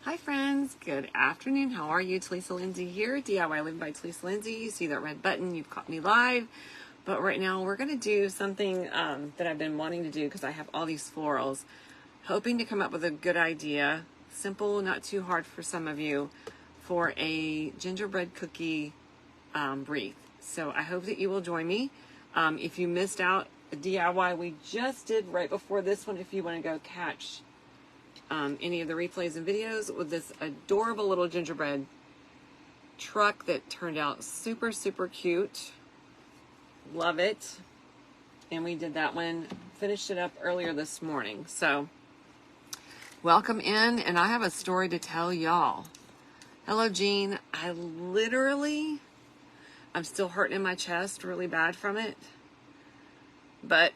Hi friends, good afternoon. How are you? Talisa Lindsay here, DIY Living by Talisa Lindsay. You see that red button, you've caught me live. But right now we're going to do something that I've been wanting to do because I have all these florals. Hoping to come up with a good idea, simple, not too hard for some of you, for a gingerbread cookie wreath. So I hope that you will join me. If you missed out the DIY we just did right before this one, if you want to go catch any of the replays and videos with this adorable little gingerbread truck that turned out super, super cute. Love it. And we did that one, finished it up earlier this morning. So welcome in, and I have a story to tell y'all. Hello, Jean. I'm still hurting in my chest really bad from it. But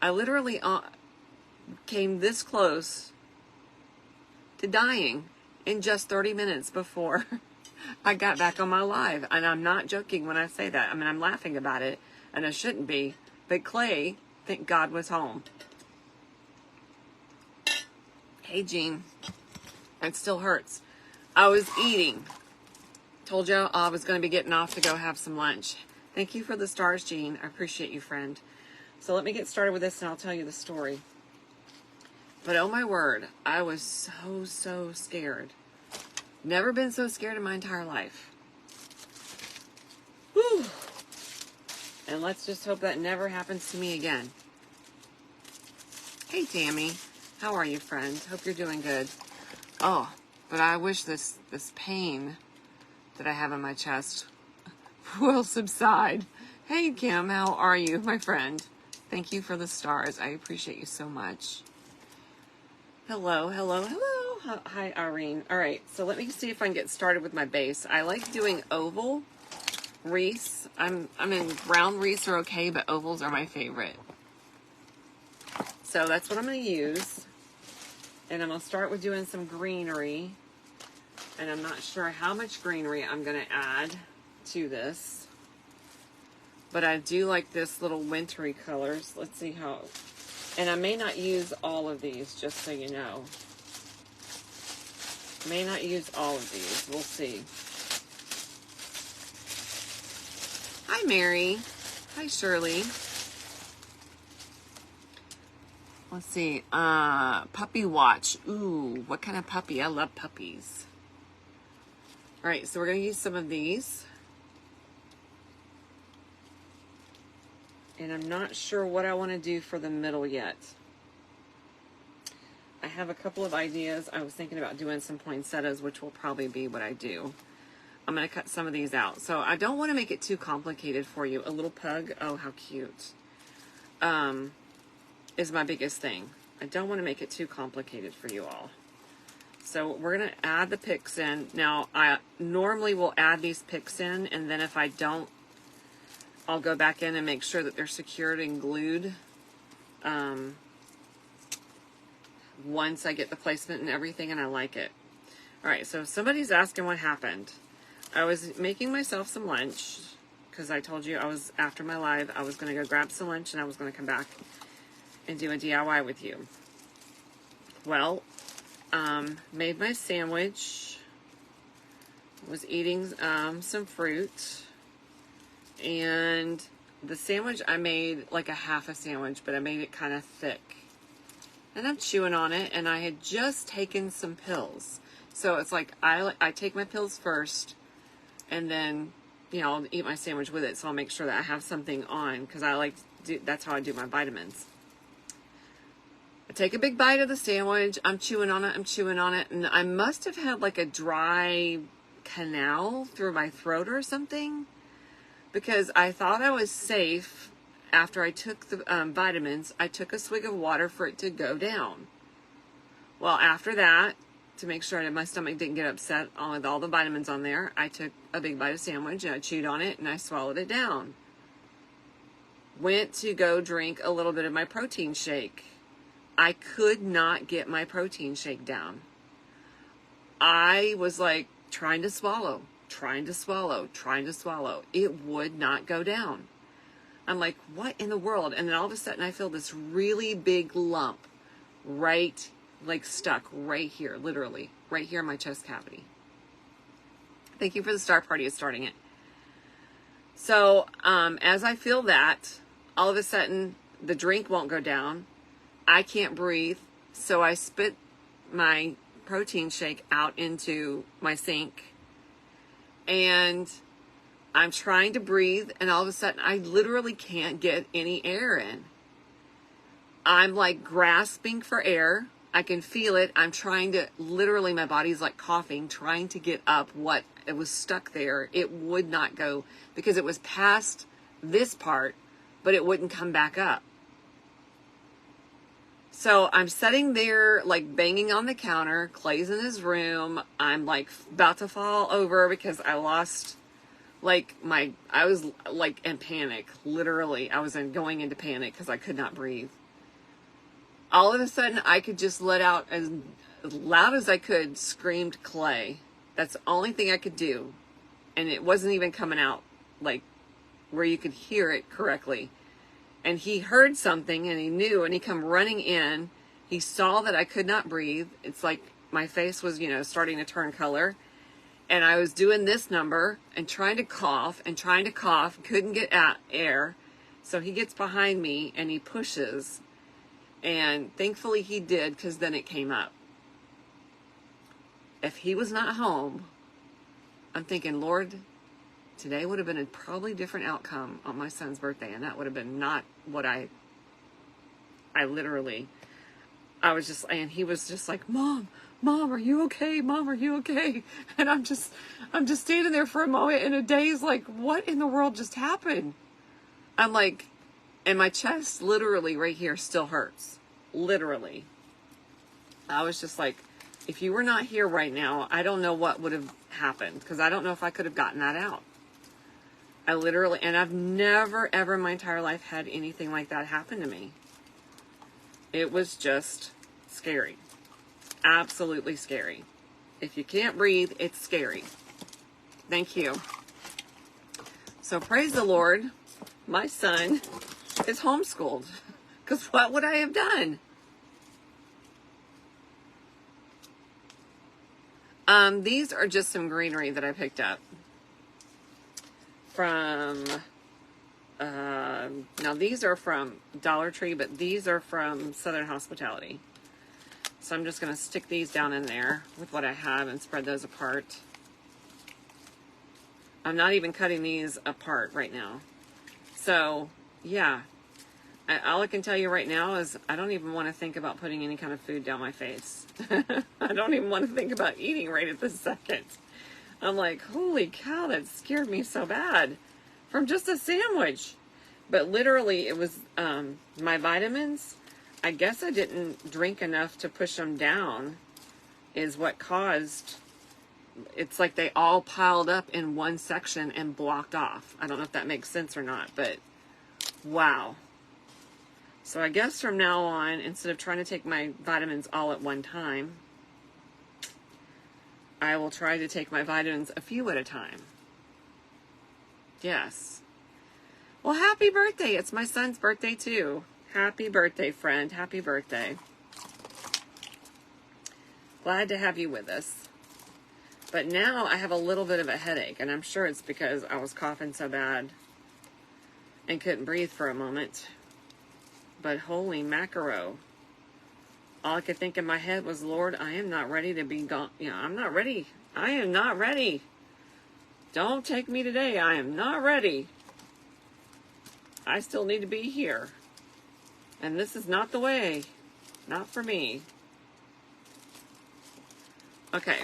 I literally came this close to dying in just 30 minutes before I got back on my live. And I'm not joking when I say that. I mean, I'm laughing about it, and I shouldn't be. But Clay, thank God, was home. Hey, Jean. It still hurts. I was eating. Told you I was going to be getting off to go have some lunch. Thank you for the stars, Jean. I appreciate you, friend. So let me get started with this, and I'll tell you the story. But oh my word, I was so scared. Never been so scared in my entire life. Whew. And let's just hope that never happens to me again. Hey, Tammy. How are you, friend? Hope you're doing good. Oh, but I wish this pain that I have in my chest will subside. Hey, Kim. How are you, my friend? Thank you for the stars. I appreciate you so much. Hello. Hi, Irene. All right, so let me see if I can get started with my base. I like doing oval wreaths. I'm in round wreaths are okay, but ovals are my favorite. So that's what I'm going to use. And I'm going to start with doing some greenery. And I'm not sure how much greenery I'm going to add to this. But I do like this little wintry colors. Let's see how... And I may not use all of these, just so you know. May not use all of these. We'll see. Hi, Mary. Hi, Shirley. Let's see. Puppy watch. Ooh, what kind of puppy? I love puppies. All right, so we're going to use some of these. And I'm not sure what I want to do for the middle yet. I have a couple of ideas. I was thinking about doing some poinsettias, which will probably be what I do. I'm going to cut some of these out. So I don't want to make it too complicated for you. A little pug, oh, how cute, is my biggest thing. I don't want to make it too complicated for you all. So we're going to add the picks in. Now, I normally will add these picks in, and then if I don't, I'll go back in and make sure that they're secured and glued once I get the placement and everything, and I like it. All right, so somebody's asking what happened. I was making myself some lunch because I told you I was, after my live, I was going to go grab some lunch and I was going to come back and do a DIY with you. Well, made my sandwich, was eating some fruit. And the sandwich, I made like a half a sandwich, but I made it kind of thick. And I'm chewing on it, and I had just taken some pills. So it's like I take my pills first, and then, you know, I'll eat my sandwich with it. So I'll make sure that I have something on, because I like to do, that's how I do my vitamins. I take a big bite of the sandwich. I'm chewing on it, and I must have had like a dry canal through my throat or something. Because I thought I was safe after I took the vitamins. I took a swig of water for it to go down. Well, after that, to make sure that my stomach didn't get upset with all the vitamins on there, I took a big bite of sandwich and I chewed on it and I swallowed it down. Went to go drink a little bit of my protein shake. I could not get my protein shake down. I was like trying to swallow. It would not go down. I'm like, what in the world? And then all of a sudden I feel this really big lump right like stuck right here, literally, right here in my chest cavity. Thank you for the star party. It's starting it. So as I feel that, all of a sudden, the drink won't go down. I can't breathe. So I spit my protein shake out into my sink. And I'm trying to breathe. And all of a sudden, I literally can't get any air in. I'm like grasping for air. I can feel it. I'm trying to, literally my body's like coughing, trying to get up what it was stuck there. It would not go because it was past this part, but it wouldn't come back up. So I'm sitting there like banging on the counter. Clay's in his room. I'm like about to fall over because I lost I was like in panic. Literally, I was going into panic because I could not breathe. All of a sudden, I could just let out as loud as I could, screamed Clay. That's the only thing I could do. And it wasn't even coming out like where you could hear it correctly. And he heard something and he knew, and he come running in. He saw that I could not breathe. It's like my face was, starting to turn color. And I was doing this number and trying to cough, couldn't get air. So he gets behind me and he pushes. And thankfully he did, because then it came up. If he was not home, I'm thinking, Lord, today would have been a probably different outcome on my son's birthday. And that would have been not what I was just, and he was just like, Mom, are you okay? Mom, are you okay? And I'm just standing there for a moment in a daze, like, what in the world just happened? I'm like, and my chest literally right here still hurts. Literally. I was just like, if you were not here right now, I don't know what would have happened, because I don't know if I could have gotten that out. And I've never, ever in my entire life had anything like that happen to me. It was just scary. Absolutely scary. If you can't breathe, it's scary. Thank you. So praise the Lord, my son is homeschooled. Because what would I have done? These are just some greenery that I picked up from, now these are from Dollar Tree, but these are from Southern Hospitality. So I'm just going to stick these down in there with what I have and spread those apart. I'm not even cutting these apart right now. So, yeah. All I can tell you right now is I don't even want to think about putting any kind of food down my face. I don't even want to think about eating right at this second. I'm like, holy cow, that scared me so bad. From just a sandwich. But literally, it was my vitamins. I guess I didn't drink enough to push them down is what caused. It's like they all piled up in one section and blocked off. I don't know if that makes sense or not, but wow. So I guess from now on, instead of trying to take my vitamins all at one time, I will try to take my vitamins a few at a time. Yes. Well, happy birthday. It's my son's birthday too. Happy birthday, friend. Happy birthday. Glad to have you with us. But now I have a little bit of a headache, and I'm sure it's because I was coughing so bad and couldn't breathe for a moment. But holy macaro. All I could think in my head was, Lord, I am not ready to be gone. I'm not ready. I am not ready. Don't take me today. I am not ready. I still need to be here. And this is not the way. Not for me. Okay.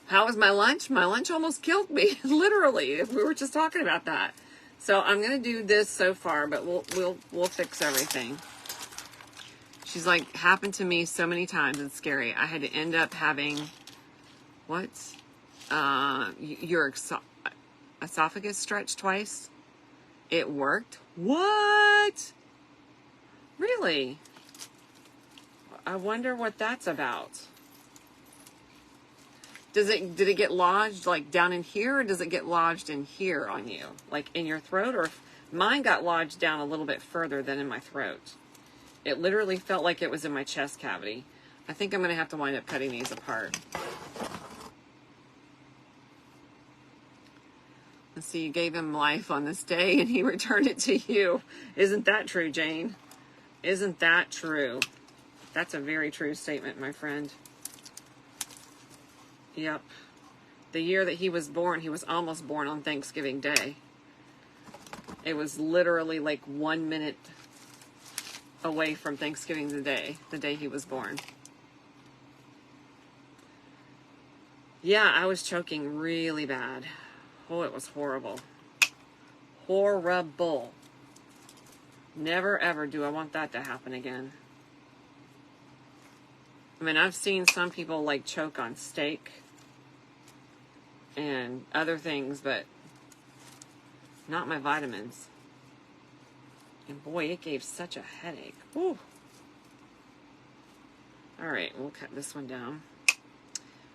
How was my lunch? My lunch almost killed me, literally. We were just talking about that. So I'm gonna do this so far, but we'll fix everything. She's like, happened to me so many times. It's scary. I had to end up having what? Your esophagus stretched twice. It worked. What? Really? I wonder what that's about. Did it get lodged like down in here, or does it get lodged in here on you? Like in your throat, or Mine got lodged down a little bit further than in my throat. It literally felt like it was in my chest cavity. I think I'm going to have to wind up cutting these apart. Let's see, you gave him life on this day and he returned it to you. Isn't that true, Jane? Isn't that true? That's a very true statement, my friend. Yep. The year that he was born, he was almost born on Thanksgiving Day. It was literally like 1 minute away from Thanksgiving the day he was born. Yeah, I was choking really bad. Oh, it was horrible. Horrible. Never ever do I want that to happen again. I mean, I've seen some people like choke on steak and other things, but not my vitamins. And boy, it gave such a headache. Woo. All right, we'll cut this one down.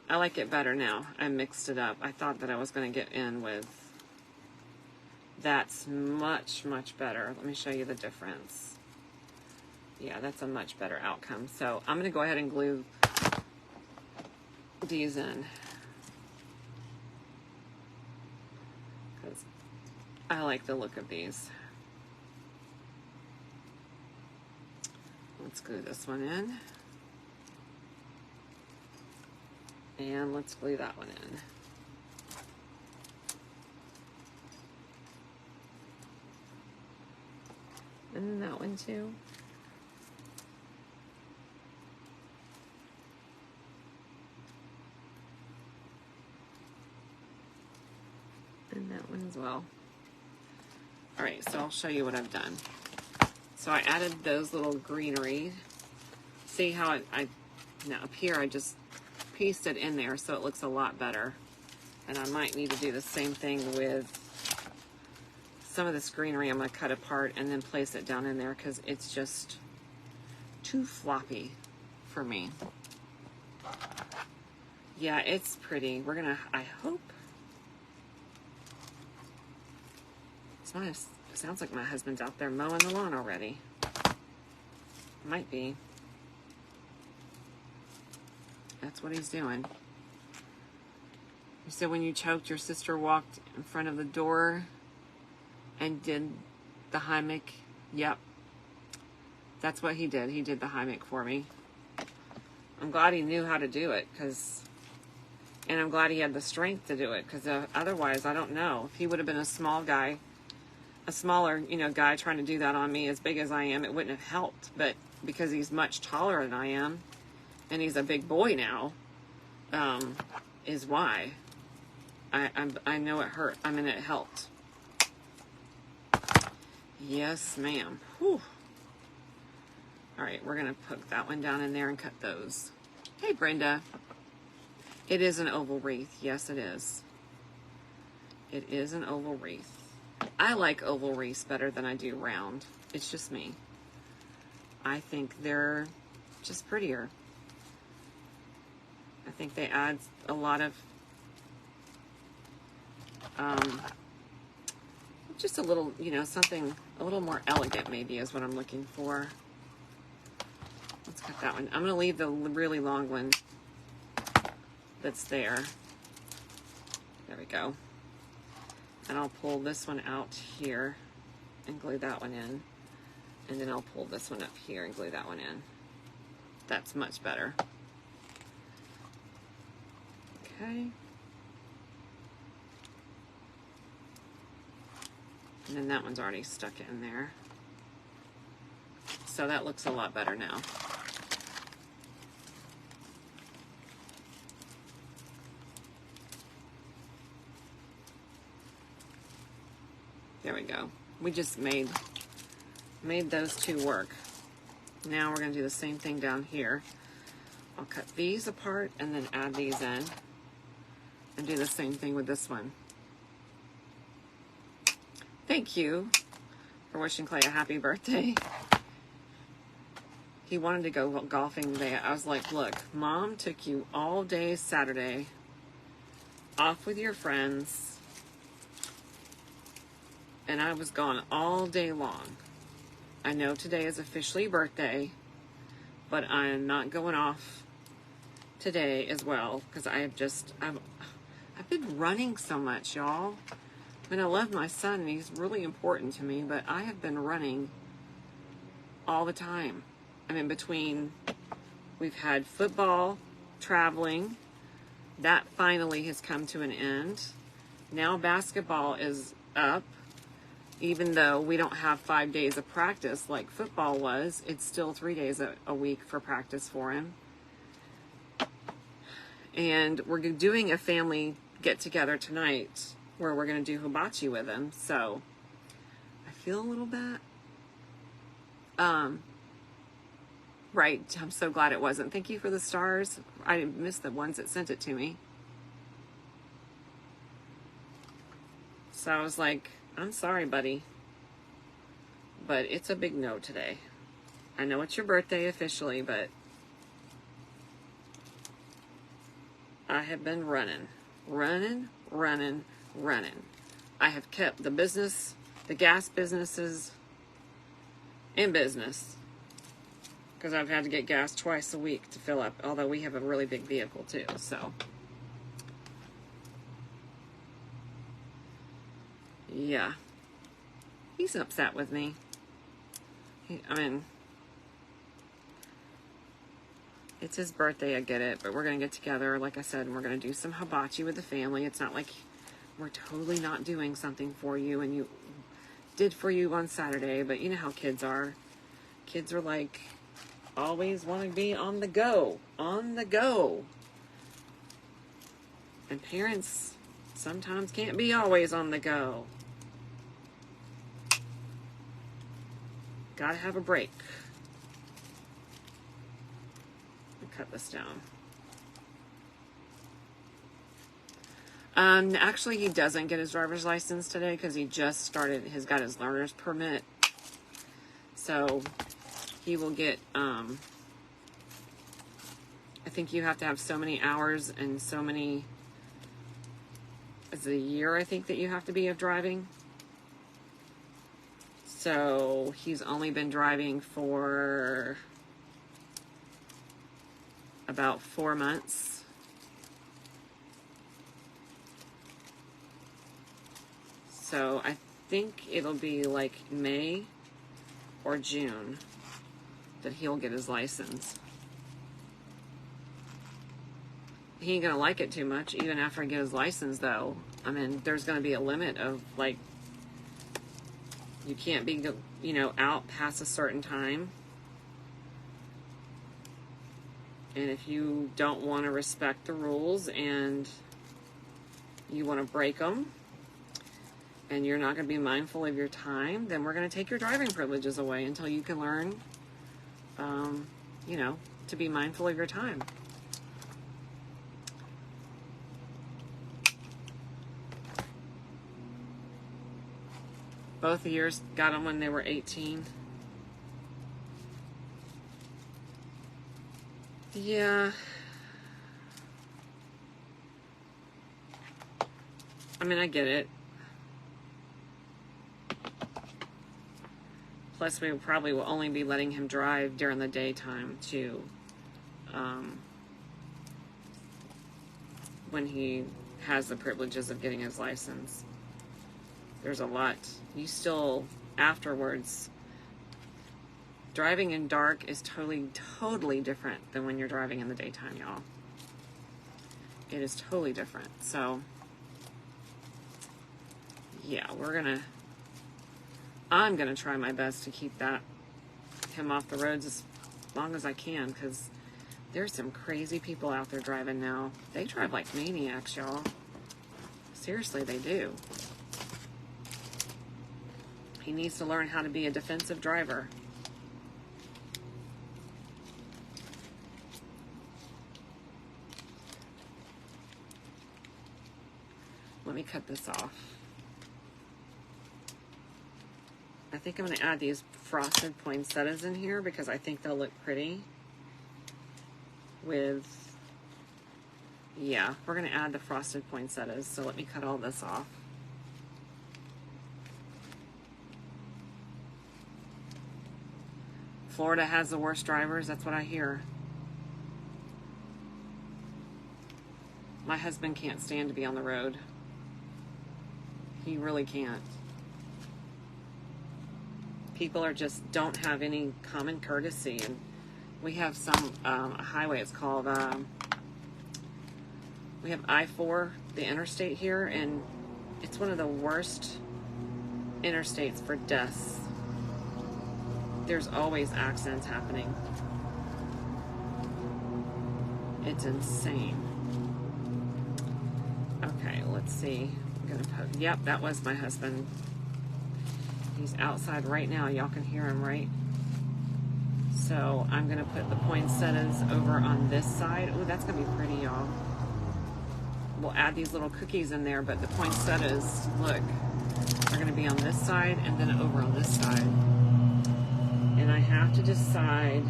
I like it better now. I mixed it up. I thought that I was going to get in with... That's much, much better. Let me show you the difference. Yeah, that's a much better outcome. So I'm going to go ahead and glue these in, because I like the look of these. Let's glue this one in. And let's glue that one in. And that one too. And that one as well. Alright, so I'll show you what I've done. So I added those little greenery. See how now up here I just pieced it in there so it looks a lot better. And I might need to do the same thing with some of this greenery. I'm going to cut apart and then place it down in there because it's just too floppy for me. Yeah, it's pretty. We're going to, I hope. It sounds like my husband's out there mowing the lawn already. Might be. That's what he's doing. You said when you choked, your sister walked in front of the door and did the Heimlich. Yep. That's what he did. He did the Heimlich for me. I'm glad he knew how to do it, and I'm glad he had the strength to do it, because otherwise, I don't know. If he would have been a small guy, a smaller, guy trying to do that on me as big as I am, it wouldn't have helped. But because he's much taller than I am, and he's a big boy now, is why. I know it hurt. I mean, it helped. Yes, ma'am. Whew. All right, we're going to put that one down in there and cut those. Hey, Brenda. It is an oval wreath. Yes, it is. It is an oval wreath. I like oval wreaths better than I do round. It's just me. I think they're just prettier. I think they add a lot of, just a little, something a little more elegant maybe is what I'm looking for. Let's cut that one. I'm going to leave the really long one that's there. There we go. And I'll pull this one out here and glue that one in. And then I'll pull this one up here and glue that one in. That's much better. Okay. And then that one's already stuck in there. So that looks a lot better now. There we go. We just made those two work. Now we're going to do the same thing down here. I'll cut these apart and then add these in. And do the same thing with this one. Thank you for wishing Clay a happy birthday. He wanted to go golfing today. I was like, look, Mom took you all day Saturday off with your friends. and I was gone all day long. I know today is officially birthday, but I'm not going off today as well because I've been running so much, y'all. I mean, I love my son and he's really important to me, but I have been running all the time. I mean, we've had football, traveling, that finally has come to an end. Now basketball is up. Even though we don't have 5 days of practice like football was, it's still 3 days a week for practice for him. And we're doing a family get-together tonight where we're going to do hibachi with him. So I feel a little bad. Right. I'm so glad it wasn't. Thank you for the stars. I missed the ones that sent it to me. So I was like, I'm sorry, buddy, but it's a big no today. I know it's your birthday officially, but I have been running. I have kept the gas businesses in business because I've had to get gas twice a week to fill up, although we have a really big vehicle too, so. Yeah, he's upset with me. It's his birthday, I get it, but we're going to get together, like I said, and we're going to do some hibachi with the family. It's not like we're totally not doing something for you, and you did for you on Saturday, but you know how kids are. Kids are like, always want to be on the go. And parents sometimes can't be always on the go. Gotta have a break. Cut this down. Actually, he doesn't get his driver's license today because he just got his learner's permit. So he will get, I think you have to have so many hours and so many, it's a year I think that you have to be of driving. So he's only been driving for about 4 months. So I think it'll be like May or June that he'll get his license. He ain't gonna like it too much even after I get his license though. I mean, there's gonna be a limit of like, you can't be, out past a certain time. And if you don't want to respect the rules and you want to break them and you're not going to be mindful of your time, then we're going to take your driving privileges away until you can learn, to be mindful of your time. Both of yours got them when they were 18. Yeah. I mean, I get it. Plus, we probably will only be letting him drive during the daytime, too. When he has the privileges of getting his license. There's a lot. You still, afterwards, driving in dark is totally different than when you're driving in the daytime, y'all. It is totally different. So, yeah, I'm gonna try my best to keep him off the roads as long as I can, because there's some crazy people out there driving now. They drive like maniacs, y'all. Seriously, they do. He needs to learn how to be a defensive driver. Let me cut this off. I think I'm going to add these frosted poinsettias in here because I think they'll look pretty with, yeah, we're going to add the frosted poinsettias. So let me cut all this off. Florida has the worst drivers. That's what I hear. My husband can't stand to be on the road. He really can't. People are just don't have any common courtesy, and we have some a highway. It's called we have I-4, the interstate here, and it's one of the worst interstates for deaths. There's always accidents happening. It's insane. Okay, let's see. I'm gonna put. Yep, that was my husband. He's outside right now. Y'all can hear him, right? So I'm gonna put the poinsettias over on this side. Oh, that's gonna be pretty, y'all. We'll add these little cookies in there, but the poinsettias, look, are gonna be on this side and then over on this side. And I have to decide,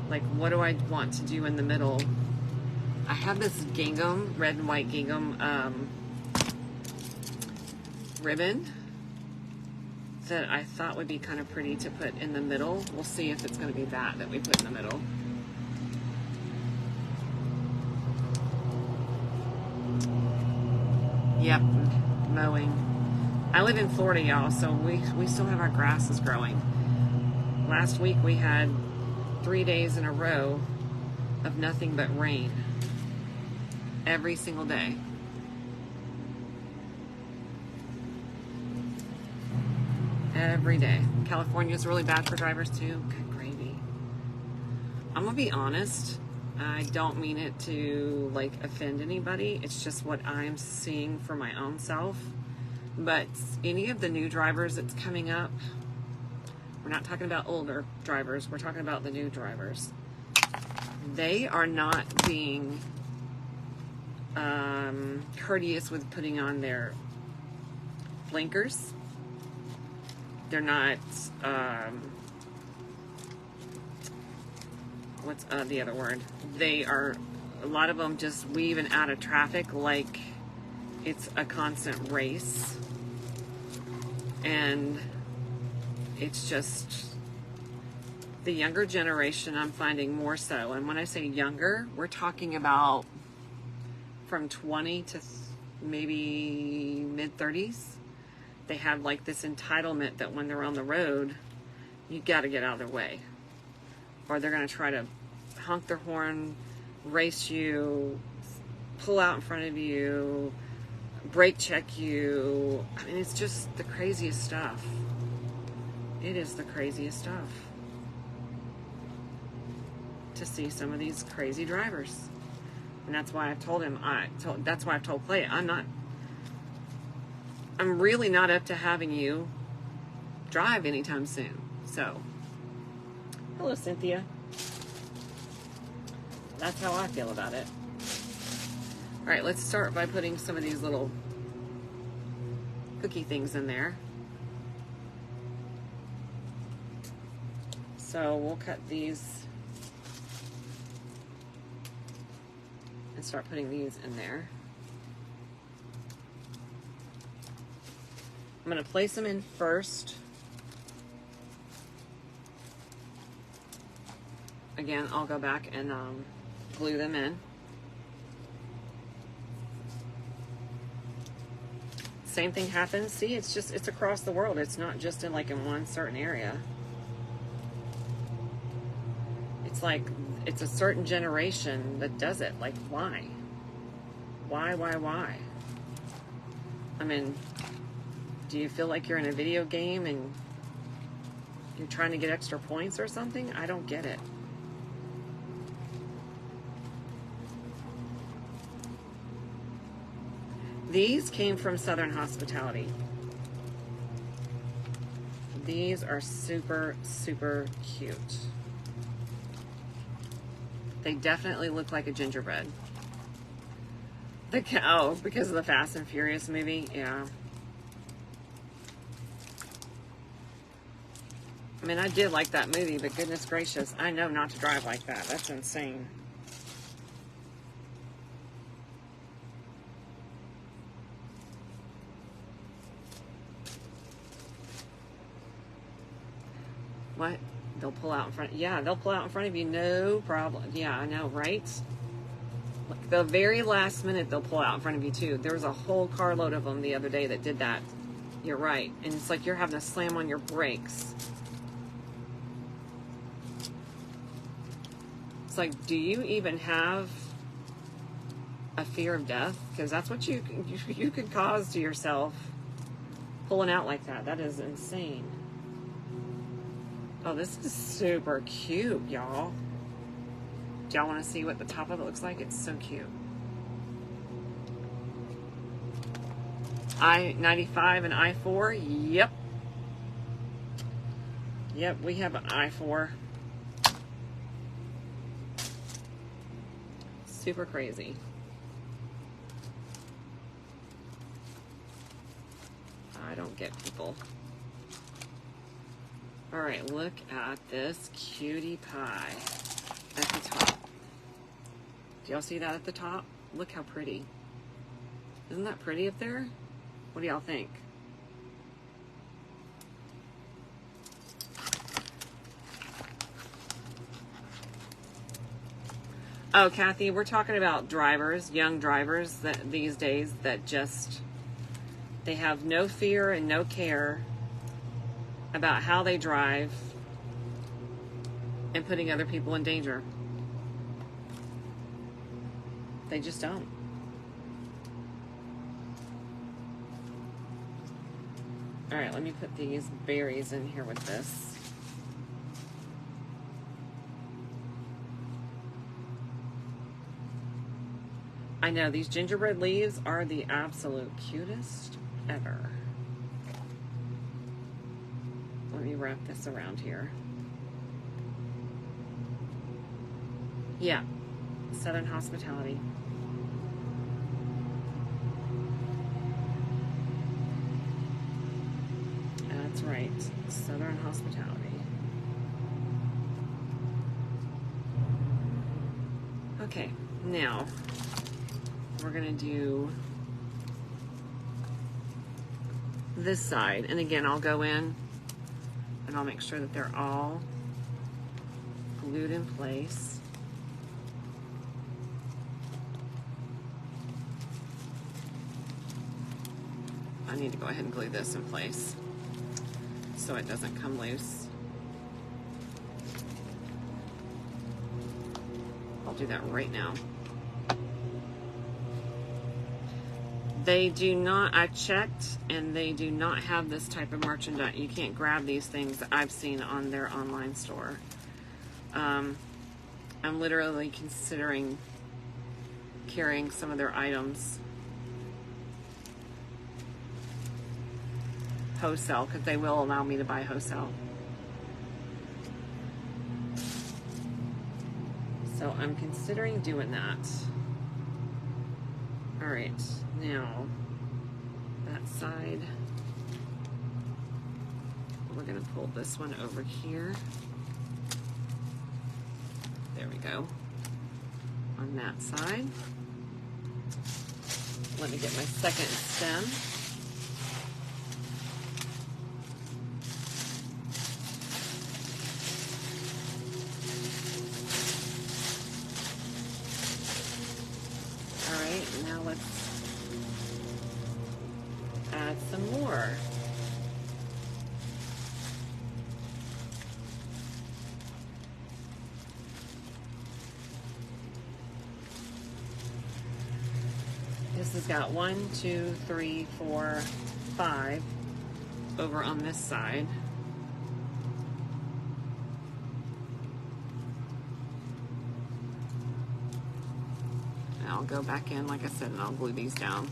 like, what do I want to do in the middle? I have this gingham, red and white gingham ribbon that I thought would be kind of pretty to put in the middle. We'll see if it's going to be that we put in the middle. Yep, mowing. I live in Florida, y'all, so we still have our grasses growing. Last week we had 3 days in a row of nothing but rain. Every single day. Every day. California's really bad for drivers too. Good gravy. I'm gonna be honest. I don't mean it to like offend anybody. It's just what I'm seeing for my own self. But any of the new drivers that's coming up, we're not talking about older drivers. We're talking about the new drivers. They are not being courteous with putting on their blinkers. They're not, what's the other word? They are, a lot of them just weaving out of traffic like it's a constant race. And it's just, the younger generation I'm finding more so. And when I say younger, we're talking about from 20 to maybe mid-30s. They have like this entitlement that when they're on the road, you got to get out of their way. Or they're going to try to honk their horn, race you, pull out in front of you, brake check you. I mean, it's just the craziest stuff. It is the craziest stuff to see some of these crazy drivers. And that's why I've told him, that's why I've told Clay, I'm really not up to having you drive anytime soon. So, hello, Cynthia. That's how I feel about it. All right, let's start by putting some of these little cookie things in there. So we'll cut these and start putting these in there. I'm going to place them in first. Again, I'll go back and glue them in. Same thing happens. See, it's across the world. It's not just in like in one certain area. It's like it's a certain generation that does it. Like, why? Why? I mean, do you feel like you're in a video game and you're trying to get extra points or something? I don't get it. These came from Southern Hospitality. These are super, super cute. They definitely look like a gingerbread. The cow, because of the Fast and Furious movie, yeah. I mean, I did like that movie, but goodness gracious, I know not to drive like that. That's insane. What? They'll pull out in front. Yeah, they'll pull out in front of you. No problem. Yeah, I know, right? Like the very last minute, they'll pull out in front of you, too. There was a whole carload of them the other day that did that. You're right. And it's like you're having to slam on your brakes. It's like, do you even have a fear of death? Because that's what you could cause to yourself pulling out like that. That is insane. Oh, this is super cute, y'all. Do y'all want to see what the top of it looks like? It's so cute. I-95 and I-4. Yep. Yep, we have an I-4. Super crazy. I don't get people. All right, look at this cutie pie at the top. Do y'all see that at the top? Look how pretty. Isn't that pretty up there? What do y'all think? Oh, Kathy, we're talking about drivers, young drivers that these days that just, they have no fear and no care about how they drive and putting other people in danger. They just don't. All right, let me put these berries in here with this. I know, these gingerbread leaves are the absolute cutest ever. Let me wrap this around here. Yeah, Southern Hospitality. That's right, Southern Hospitality. Okay, now we're gonna do this side, and again, I'll go in and I'll make sure that they're all glued in place. I need to go ahead and glue this in place so it doesn't come loose. I'll do that right now. They do not, I checked, and they do not have this type of merchandise. You can't grab these things that I've seen on their online store. I'm literally considering carrying some of their items wholesale, because they will allow me to buy wholesale. So I'm considering doing that. All right, now that side, we're gonna pull this one over here. There we go. On that side. Let me get my second stem. Now let's add some more. This has got 1, 2, 3, 4, 5 over on this side. I'll go back in, like I said, and I'll glue these down.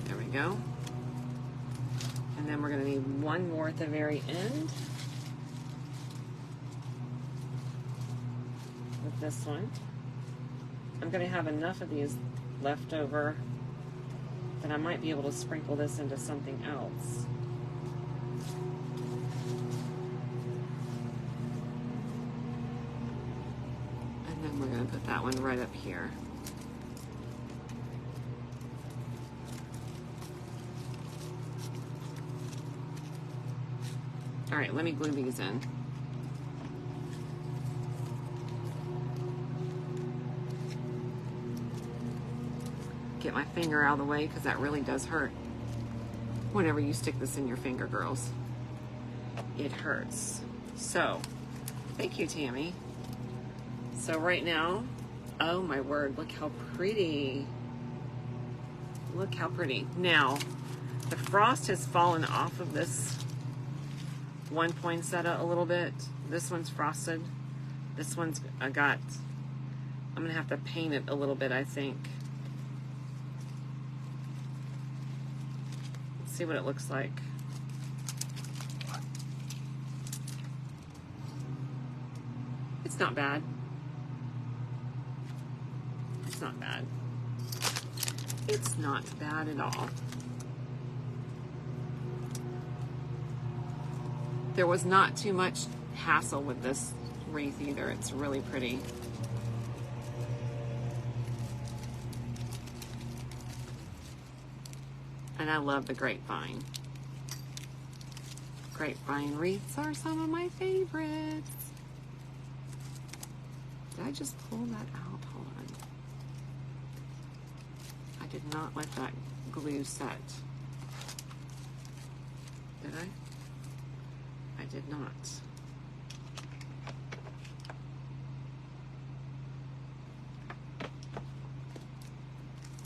There we go. And then we're going to need one more at the very end with this one. I'm going to have enough of these left over that I might be able to sprinkle this into something else. And And then we're going to put that one right up here. All right, let me glue these in. Get my finger out of the way because that really does hurt. Whenever you stick this in your finger, girls, it hurts. So, thank you, Tammy. So right now, oh my word, look how pretty. Look how pretty. Now, the frost has fallen off of this one poinsettia a little bit. This one's frosted. This one's I'm gonna have to paint it a little bit, I think. Let's see what it looks like. It's not bad. It's not bad. It's not bad at all. There was not too much hassle with this wreath either. It's really pretty. And I love the grapevine. Grapevine wreaths are some of my favorites. Did I just pull that out? Hold on. I did not let that glue set. Did I? I did not.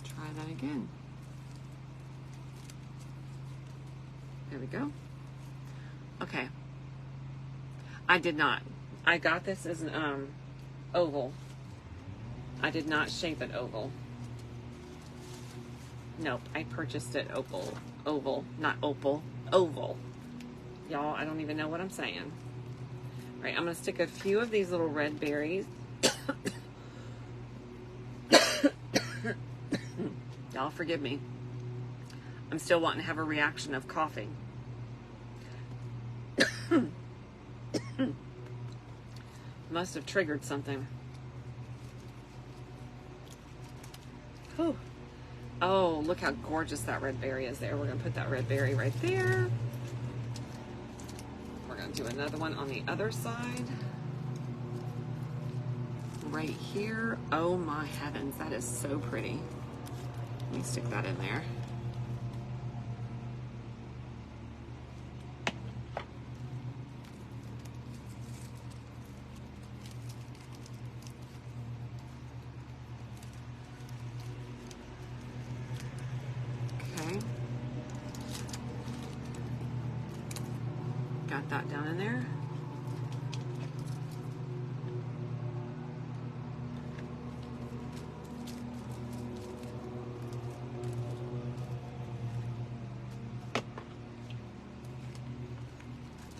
Try that again. There we go. Okay. I did not. I got this as an oval. I did not shape it oval. Nope, I purchased it oval, not opal, oval. Y'all, I don't even know what I'm saying. All right, I'm gonna stick a few of these little red berries. Y'all forgive me. I'm still wanting to have a reaction of coughing. Must have triggered something. Whew. Oh, look how gorgeous that red berry is there. We're gonna put that red berry right there. We're gonna do another one on the other side. Right here. Oh my heavens, that is so pretty. Let me stick that in there. Got that down in there.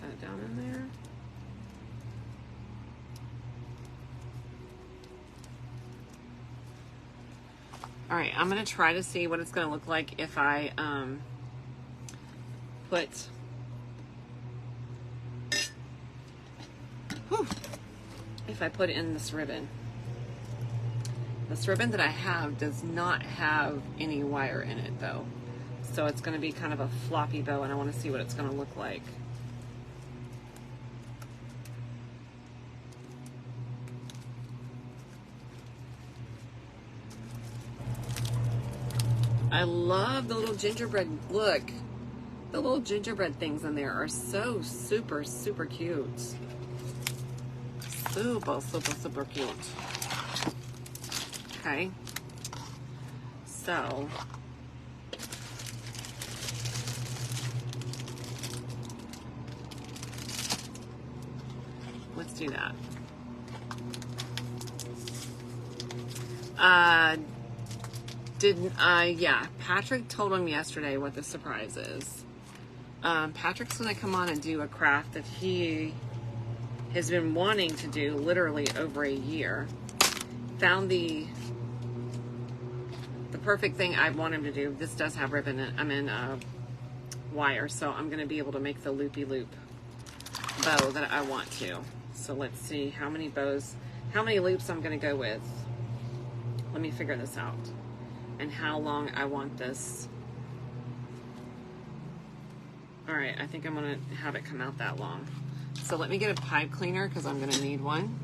Put that down in there. All right, I'm going to try to see what it's going to look like if I put if I put in this ribbon. This ribbon that I have does not have any wire in it though. So it's going to be kind of a floppy bow and I want to see what it's going to look like. I love the little gingerbread, look. The little gingerbread things in there are so super, super cute. Super, super, super cute. Okay. So. Let's do that. Yeah, Patrick told him yesterday what the surprise is. Patrick's gonna come on and do a craft that he has been wanting to do literally over a year. Found the perfect thing I want him to do. This does have ribbon, wire, so I'm gonna be able to make the loopy loop bow that I want to. So let's see how many bows. how many loops I'm going to go with. Let me figure this out. And how long I want this. All right, I think I'm going to have it come out that long. So let me get a pipe cleaner because I'm going to need one.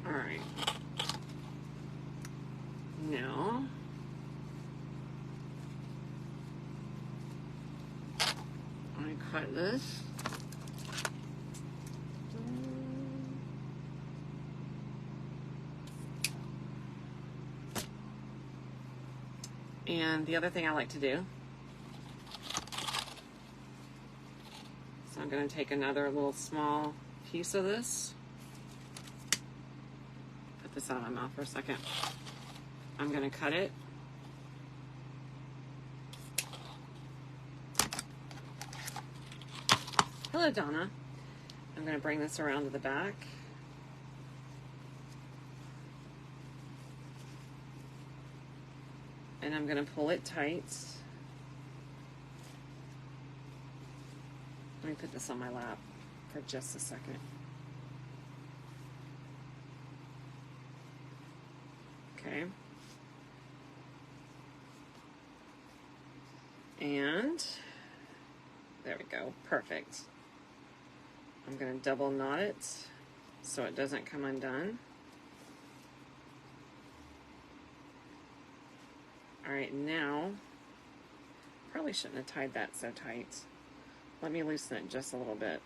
All right. Now, I cut this. And the other thing I like to do, so I'm going to take another little small piece of this, put this out of my mouth for a second. I'm going to cut it. Hello, Donna. I'm going to bring this around to the back. And I'm going to pull it tight. Let me put this on my lap for just a second. Okay. And there we go. Perfect. I'm going to double knot it so it doesn't come undone. All right, now, probably shouldn't have tied that so tight. Let me loosen it just a little bit.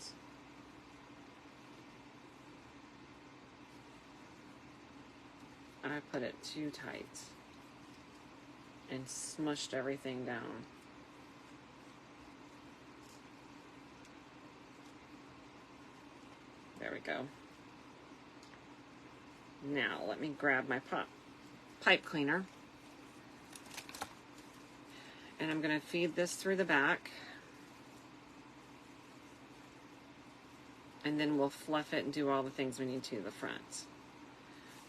I put it too tight and smushed everything down. There we go. Now, let me grab my pipe cleaner. And I'm going to feed this through the back. And then we'll fluff it and do all the things we need to the front.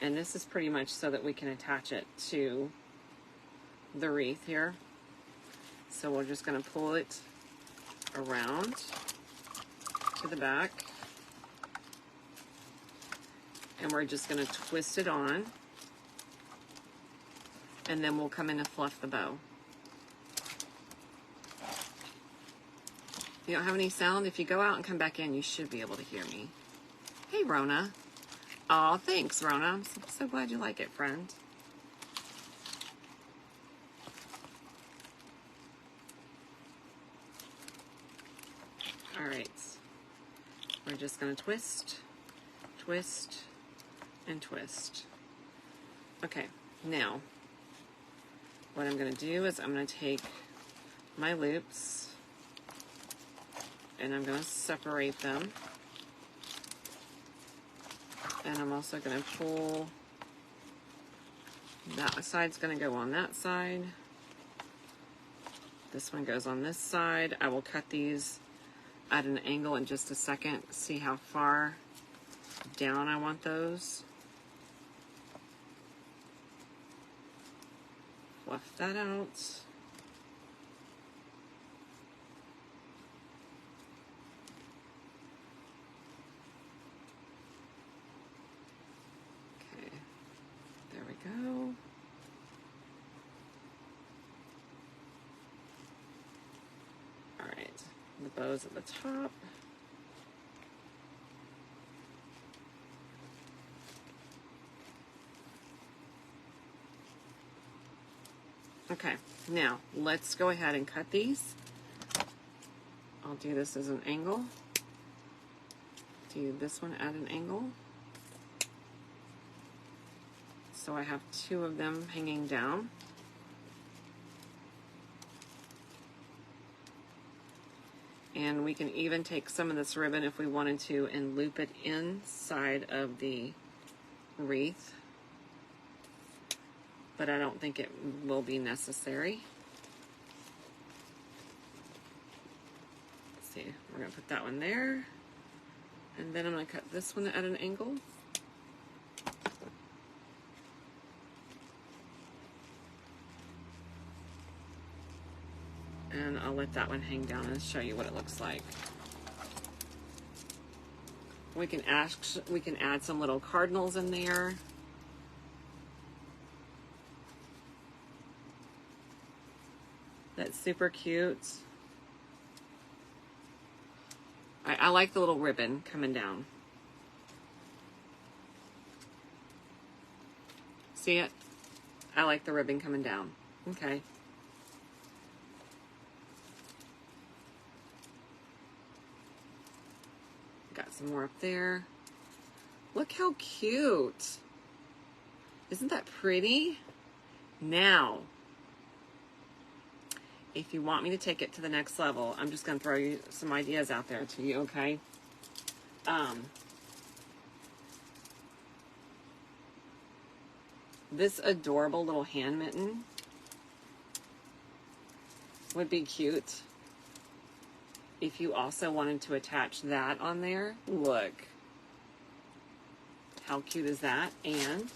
And this is pretty much so that we can attach it to the wreath here. So we're just going to pull it around to the back. And we're just going to twist it on. And then we'll come in and fluff the bow. You don't have any sound? If you go out and come back in, you should be able to hear me. Hey, Rona. Aw, thanks, Rona. I'm so glad you like it, friend. All right. We're just going to twist, twist, and twist. Okay, now, what I'm going to do is I'm going to take my loops and I'm going to separate them. And I'm also going to pull, that side's going to go on that side. This one goes on this side. I will cut these at an angle in just a second. See how far down I want those. Fluff that out. Go. All right, the bow's at the top. Okay, now let's go ahead and cut these. I'll do this as an angle. Do this one at an angle. So I have two of them hanging down. And we can even take some of this ribbon if we wanted to and loop it inside of the wreath. But I don't think it will be necessary. Let's see, we're gonna put that one there. And then I'm gonna cut this one at an angle. And I'll let that one hang down and show you what it looks like. We can add some little cardinals in there. That's super cute. I like the little ribbon coming down. See it? I like the ribbon coming down. Okay. Got some more up there. Look how cute. Isn't that pretty? Now, if you want me to take it to the next level, I'm just going to throw you some ideas out there to you, okay? This adorable little hand mitten would be cute if you also wanted to attach that on there. Look. How cute is that? And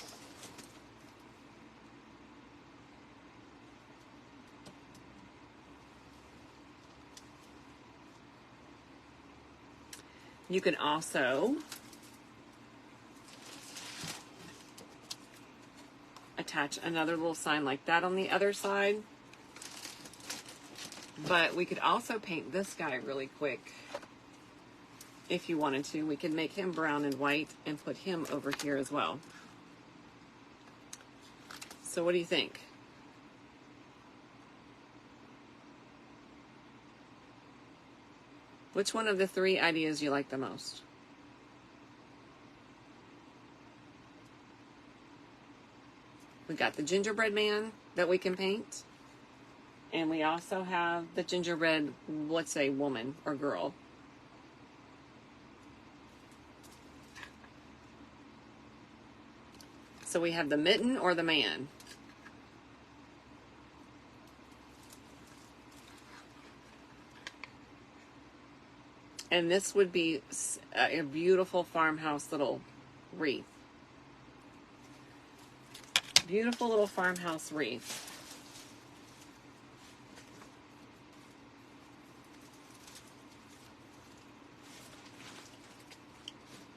you can also attach another little sign like that on the other side. But we could also paint this guy really quick. If you wanted to, we could make him brown and white and put him over here as well. So what do you think? Which one of the three ideas you like the most? We got the gingerbread man that we can paint. And we also have the gingerbread, let's say, woman or girl. So we have the mitten or the man. And this would be a beautiful farmhouse little wreath. Beautiful little farmhouse wreath.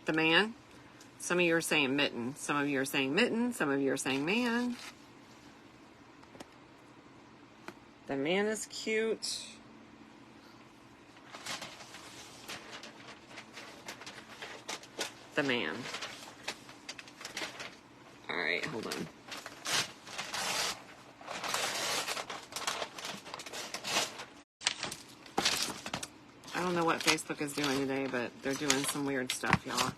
The man. Some of you are saying mitten. Some of you are saying mitten. Some of you are saying man. The man is cute. The man. All right, hold on. I don't know what Facebook is doing today, but they're doing some weird stuff, y'all.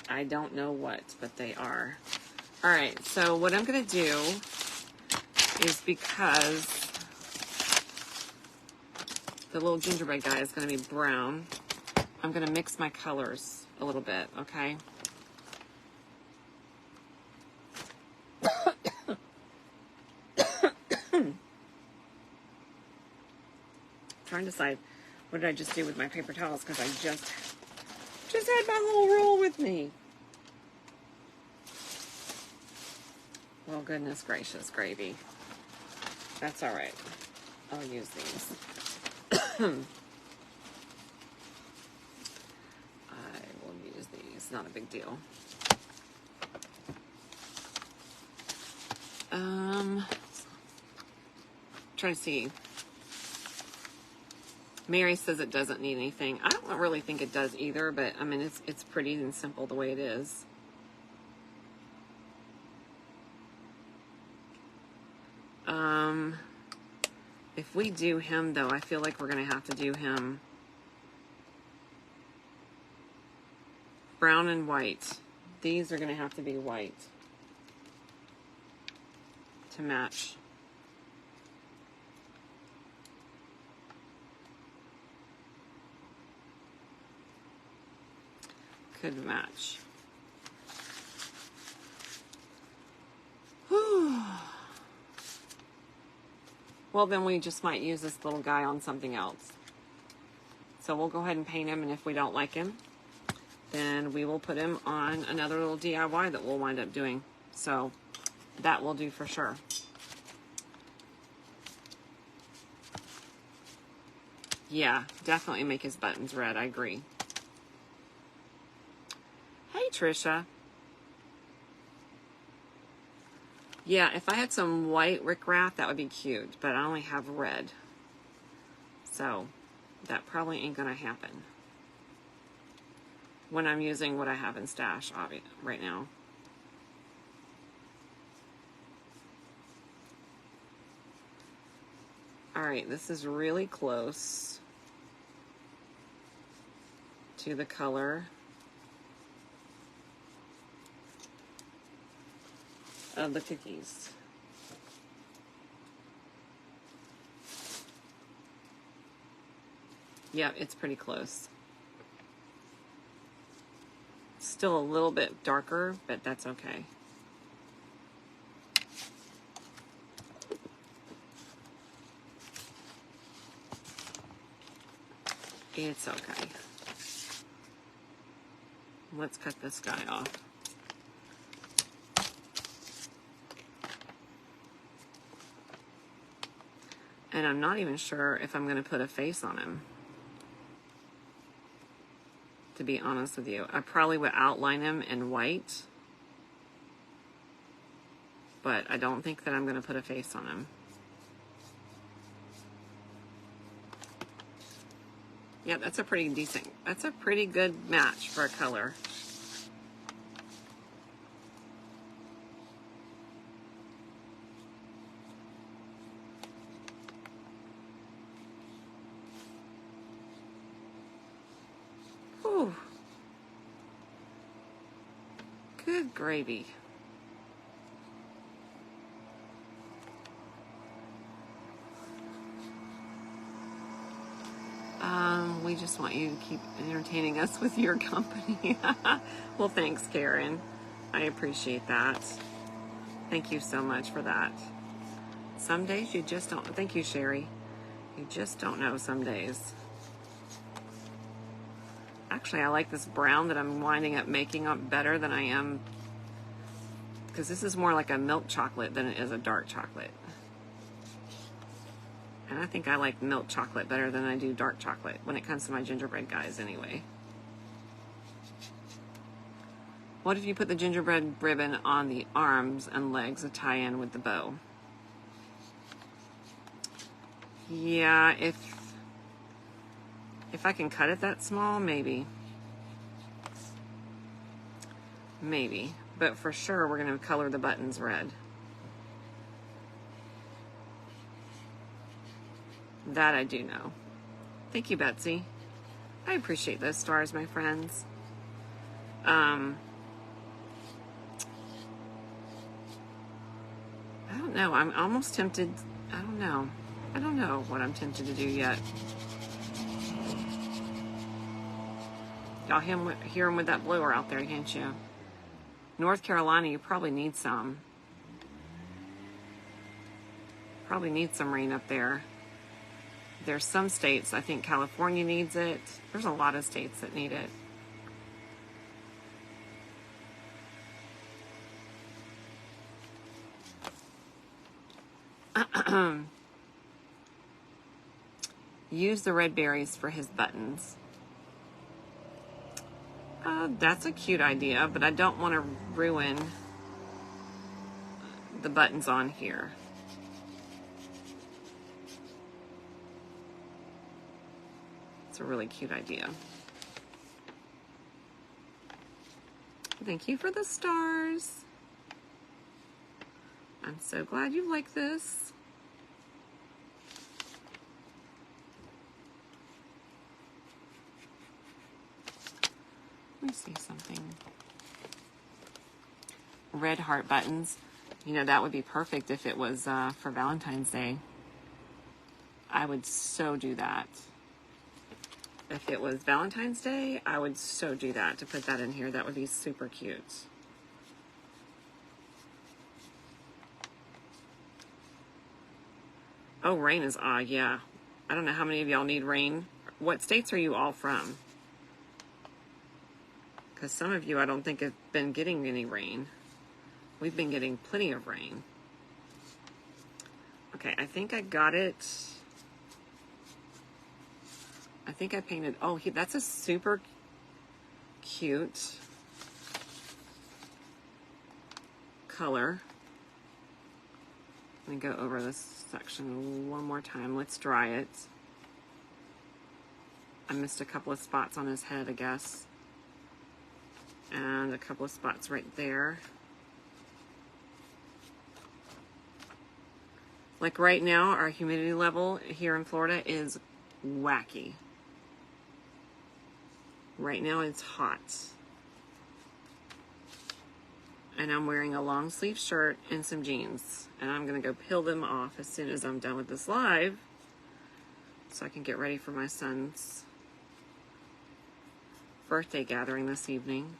I don't know what, but they are. All right, so what I'm going to do is, because the little gingerbread guy is going to be brown, I'm going to mix my colors a little bit, okay? Trying to decide what did I just do with my paper towels, because I just had my whole roll with me. Well, goodness gracious, gravy. That's all right. I'll use these. I will use these. Not a big deal. Trying to see. Mary says it doesn't need anything. I don't really think it does either, but I mean, it's pretty and simple the way it is. If we do him, though, I feel like we're going to have to do him brown and white. These are going to have to be white to match. could match. Well, then we just might use this little guy on something else. So we'll go ahead and paint him, and if we don't like him, then we will put him on another little DIY that we'll wind up doing. So that will do for sure. Yeah, definitely make his buttons red. I agree. Hey, Trisha. Yeah, if I had some white rickraft, that would be cute, but I only have red. So that probably ain't gonna happen when I'm using what I have in stash right now. All right, this is really close to the color of the cookies. Yeah, it's pretty close. Still a little bit darker, but that's okay. It's okay. Let's cut this guy off. And I'm not even sure if I'm going to put a face on him, to be honest with you. I probably would outline him in white, but I don't think that I'm going to put a face on him. Yeah, that's a pretty good match for a color. Whew. Good gravy. We just want you to keep entertaining us with your company. Well, thanks, Karen. I appreciate that. Thank you so much for that. Some days you just don't. Thank you, Sherry. You just don't know some days. Actually, I like this brown that I'm winding up making up better than I am, because this is more like a milk chocolate than it is a dark chocolate. And I think I like milk chocolate better than I do dark chocolate when it comes to my gingerbread guys anyway. What if you put the gingerbread ribbon on the arms and legs to tie in with the bow? Yeah, if I can cut it that small, maybe. Maybe. But for sure, we're going to color the buttons red. That I do know. Thank you, Betsy. I appreciate those stars, my friends. I don't know. I'm almost tempted. I don't know. I don't know what I'm tempted to do yet. Y'all hear him with that blower out there, can't you? North Carolina, you probably need some. Probably need some rain up there. There's some states, I think California needs it. There's a lot of states that need it. Use the red berries for his buttons. That's a cute idea, but I don't want to ruin the buttons on here. It's a really cute idea. Thank you for the stars. I'm so glad you like this. Let me see something. Red heart buttons. You know, that would be perfect if it was for Valentine's Day. I would so do that. If it was Valentine's Day, I would so do that, to put that in here. That would be super cute. Oh, rain is odd, yeah. I don't know how many of y'all need rain. What states are you all from? Because some of you, I don't think, have been getting any rain. We've been getting plenty of rain. Okay, I think I got it. I think I painted, oh, that's a super cute color. Let me go over this section one more time. Let's dry it. I missed a couple of spots on his head, I guess. And a couple of spots right there. Like right now, our humidity level here in Florida is wacky. Right now it's hot. And I'm wearing a long sleeve shirt and some jeans. And I'm gonna go peel them off as soon as I'm done with this live, so I can get ready for my son's birthday gathering this evening.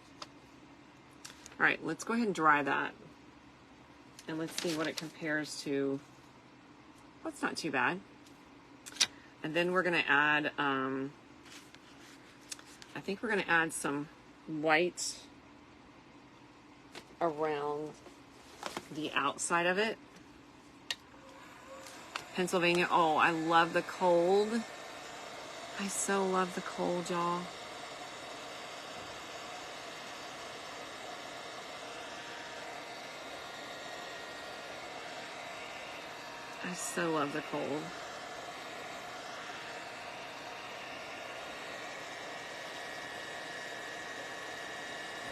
All right, let's go ahead and dry that. And let's see what it compares to. Well, it's not too bad. And then we're gonna add, I think we're gonna add some white around the outside of it. Pennsylvania, oh, I love the cold. I so love the cold, y'all. I so love the cold.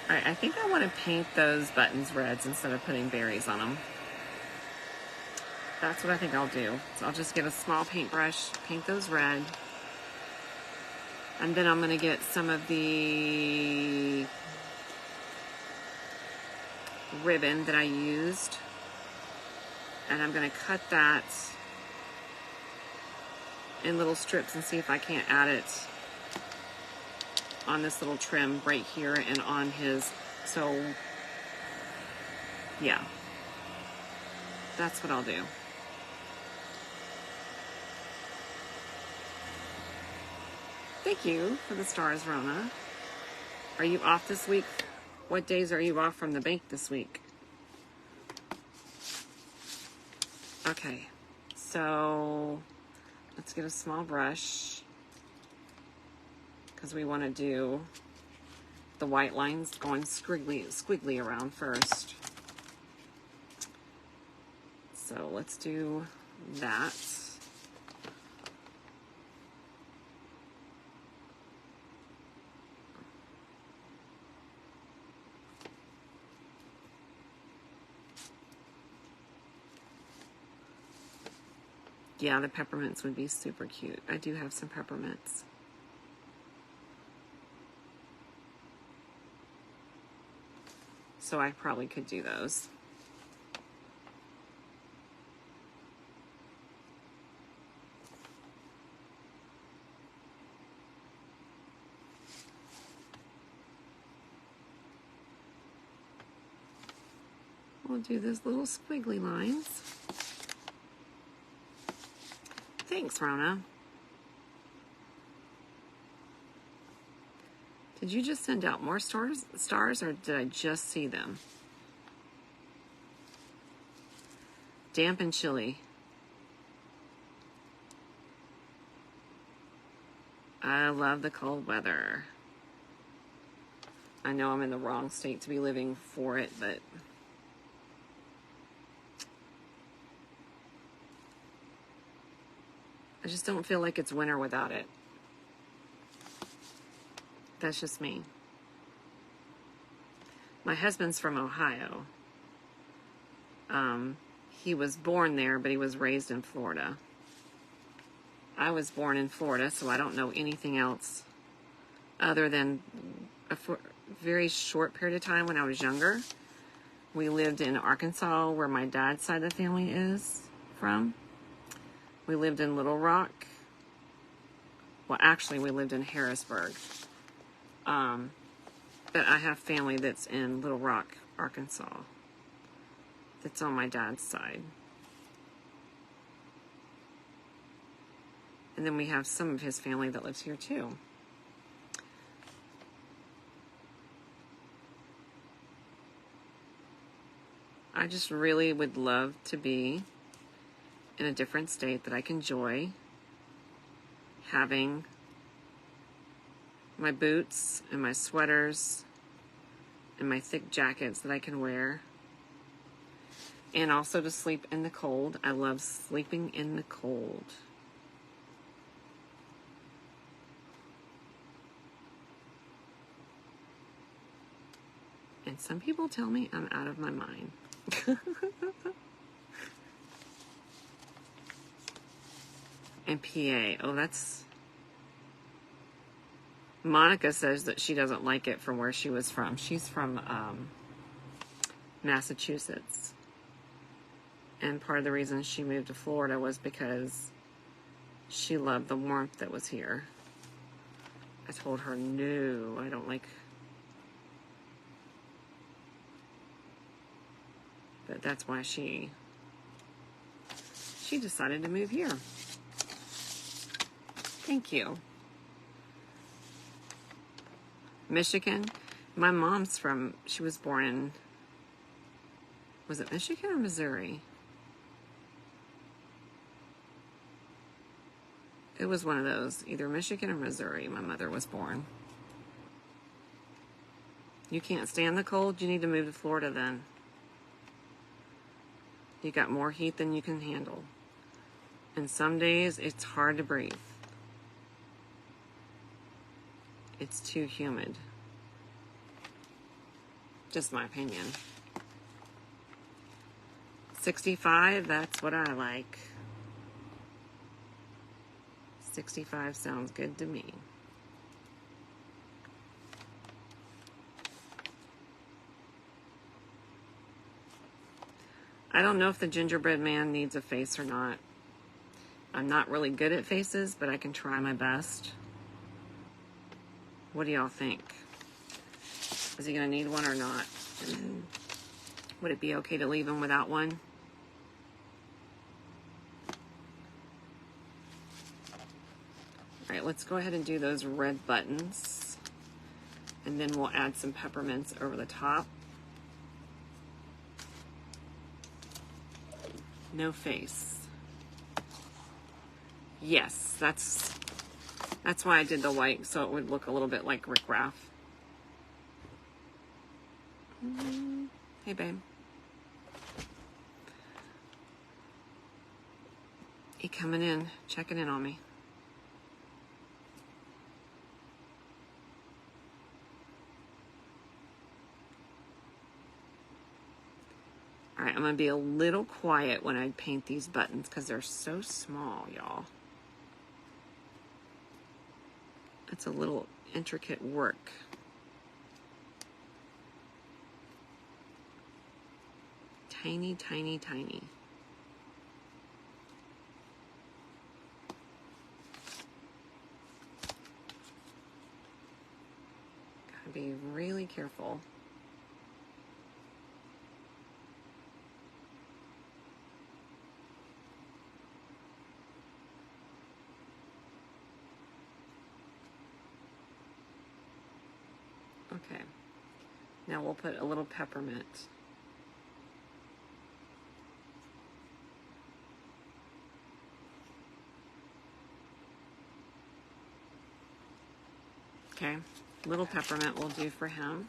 All right, I think I want to paint those buttons reds instead of putting berries on them. That's what I think I'll do. So I'll just get a small paintbrush, paint those red. And then I'm going to get some of the ribbon that I used. And I'm going to cut that in little strips and see if I can't add it on this little trim right here and on his. So, yeah. That's what I'll do. Thank you for the stars, Rona. Are you off this week? What days are you off from the bank this week? Okay, so let's get a small brush because we want to do the white lines going squiggly around first. So let's do that. Yeah, the peppermints would be super cute. I do have some peppermints. So I probably could do those. We'll do those little squiggly lines. Thanks, Rona. Did you just send out more stars, or did I just see them? Damp and chilly. I love the cold weather. I know I'm in the wrong state to be living for it, but I just don't feel like it's winter without it. That's just me. My husband's from Ohio. He was born there, but he was raised in Florida. I was born in Florida, so I don't know anything else other than a very short period of time when I was younger. We lived in Arkansas, where my dad's side of the family is from. We lived in Little Rock, Well, actually, we lived in Harrisburg. But I have family that's in Little Rock, Arkansas. That's on my dad's side. And then we have some of his family that lives here too. I just really would love to be in a different state that I can enjoy having my boots and my sweaters and my thick jackets that I can wear. And also to sleep in the cold. I love sleeping in the cold. And some people tell me I'm out of my mind. And PA. Oh, that's... Monica says that she doesn't like it from where she was from. She's from Massachusetts. And part of the reason she moved to Florida was because she loved the warmth that was here. I told her, no, I don't like... But that's why she decided to move here. Thank you. Michigan. My mom's from, she was born in, was it Michigan or Missouri? It was one of those, either Michigan or Missouri. My mother was born. You can't stand the cold? You need to move to Florida then. You got more heat than you can handle. And some days it's hard to breathe. It's too humid. Just my opinion. 65, that's what I like. 65 sounds good to me. I don't know if the gingerbread man needs a face or not. I'm not really good at faces, but I can try my best. What do y'all think? Is he going to need one or not? Would it be okay to leave him without one? All right, let's go ahead and do those red buttons. And then we'll add some peppermints over the top. No face. Yes, that's why I did the white, so it would look a little bit like Rick Raff. Hey, babe. He coming in, checking in on me. All right, I'm going to be a little quiet when I paint these buttons because they're so small, y'all. It's a little intricate work. Tiny, tiny, tiny. Gotta be really careful. Okay, now we'll put a little peppermint. Okay, little peppermint will do for him.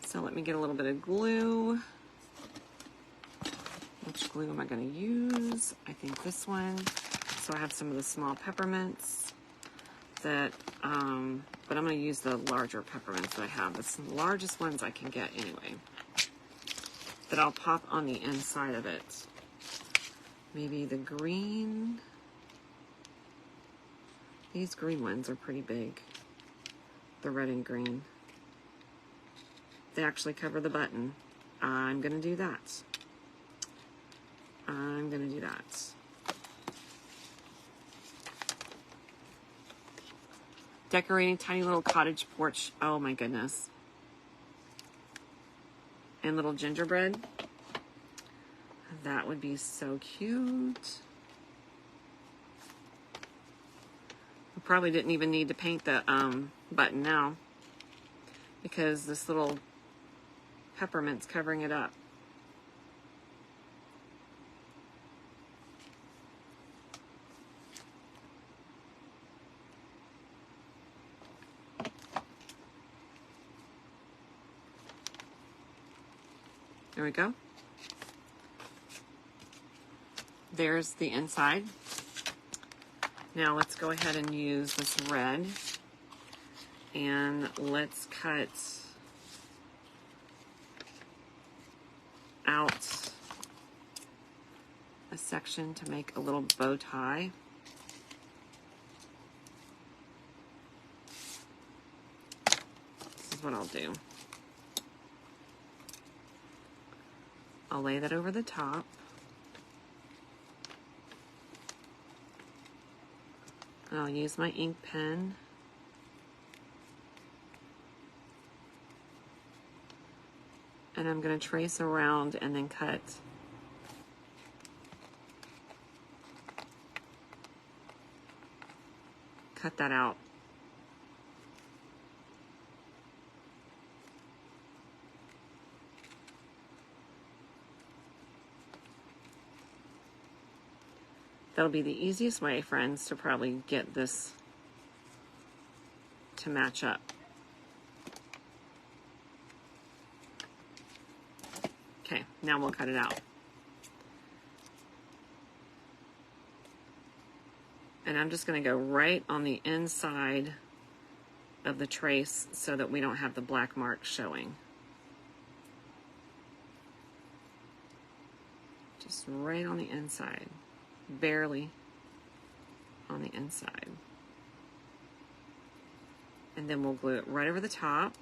So let me get a little bit of glue. Which glue am I going to use? I think this one. So I have some of the small peppermints that, but I'm going to use the larger peppermints that I have. The largest ones I can get anyway. That I'll pop on the inside of it. Maybe the green. These green ones are pretty big. The red and green. They actually cover the button. I'm going to do that. I'm going to do that. Decorating tiny little cottage porch. Oh my goodness. And little gingerbread. That would be so cute. I probably didn't even need to paint the button now, because this little peppermint's covering it up. There we go. There's the inside. Now let's go ahead and use this red, and let's cut out a section to make a little bow tie. This is what I'll do. I'll lay that over the top. And I'll use my ink pen. And I'm going to trace around and then cut. Cut that out. That'll be the easiest way, friends, to probably get this to match up. Okay, now we'll cut it out. And I'm just going to go right on the inside of the trace so that we don't have the black mark showing. Just right on the inside. Barely on the inside. And then we'll glue it right over the top.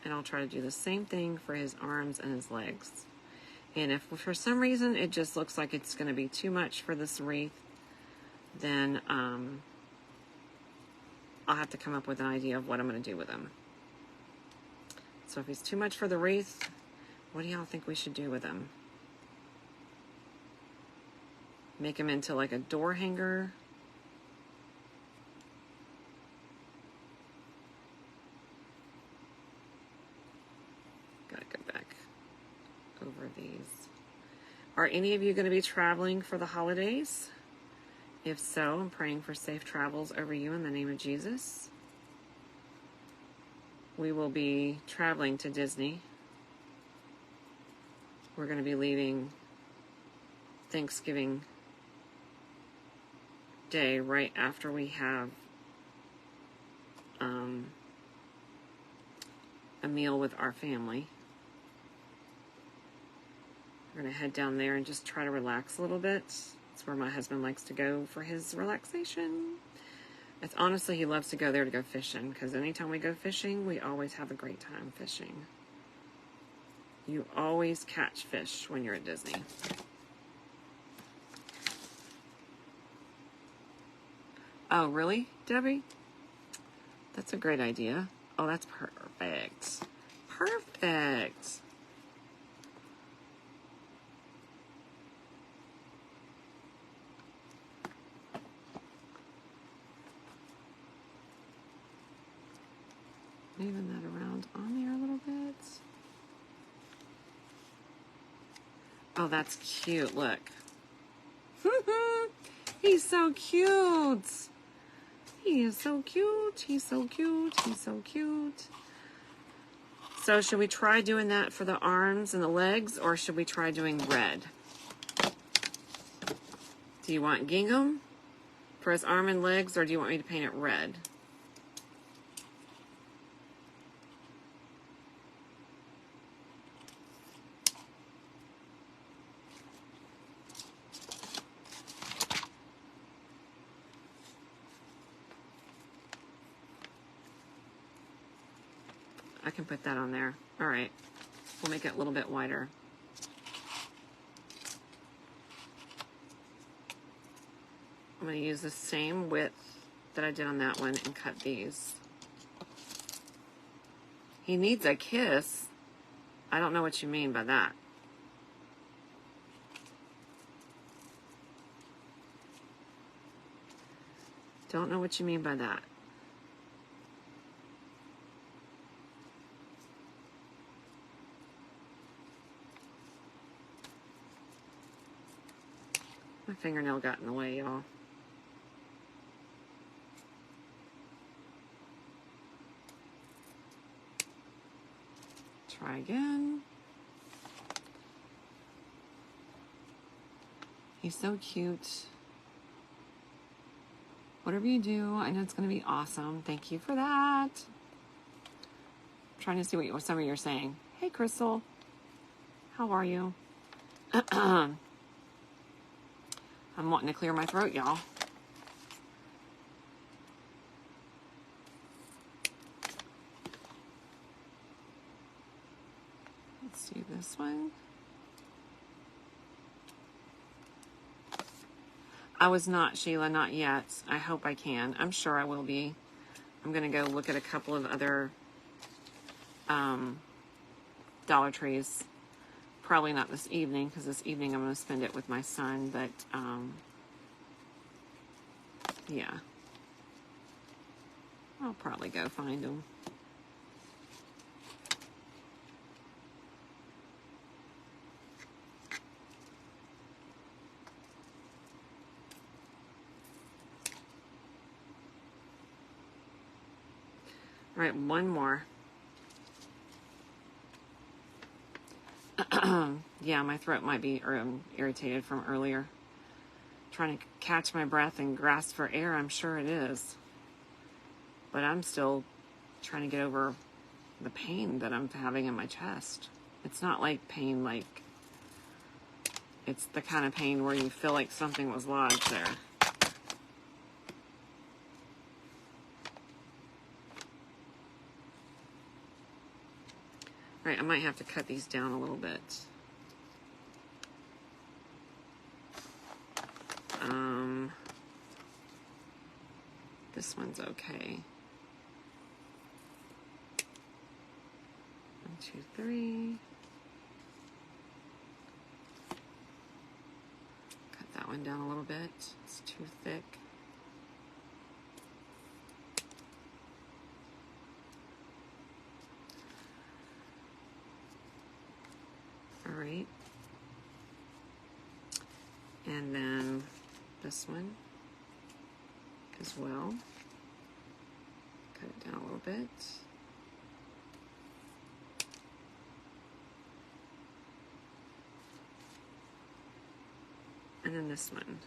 And I'll try to do the same thing for his arms and his legs. And if for some reason it just looks like it's going to be too much for this wreath, then I'll have to come up with an idea of what I'm going to do with him. So if he's too much for the wreath, what do y'all think we should do with him? Make him into like a door hanger? Gotta go back over these. Are any of you going to be traveling for the holidays? If so, I'm praying for safe travels over you in the name of Jesus. We will be traveling to Disney. We're going to be leaving Thanksgiving Day right after we have a meal with our family. We're going to head down there and just try to relax a little bit. It's where my husband likes to go for his relaxation. It's honestly, he loves to go there to go fishing, because anytime we go fishing, we always have a great time fishing. You always catch fish when you're at Disney. Oh, really, Debbie? That's a great idea. Oh, that's perfect. Perfect. Moving that around on there a little bit. Oh, that's cute. Look. He's so cute. He is so cute. He's so cute. He's so cute. So should we try doing that for the arms and the legs, or should we try doing red? Do you want gingham for his arm and legs, or do you want me to paint it red? I can put that on there. All right. We'll make it a little bit wider. I'm going to use the same width that I did on that one and cut these. He needs a kiss. I don't know what you mean by that. Don't know what you mean by that. My fingernail got in the way, y'all. Try again. He's so cute. Whatever you do, I know it's going to be awesome. Thank you for that. I'm trying to see what some of you are saying. Hey, Crystal. How are you? I'm wanting to clear my throat, y'all. Let's do this one. I was not, Sheila, not yet. I hope I can. I'm sure I will be. I'm going to go look at a couple of other Dollar Trees. Probably not this evening, because this evening I'm going to spend it with my son, but yeah. I'll probably go find them. All right, one more. Yeah, my throat might be irritated from earlier. Trying to catch my breath and grasp for air, I'm sure it is. But I'm still trying to get over the pain that I'm having in my chest. It's not like pain like... It's the kind of pain where you feel like something was lodged there. Right, I might have to cut these down a little bit. This one's okay. 1, 2, 3. Cut that one down a little bit. It's too thick. All right. And then this one as well. Cut it down a little bit. And then this one.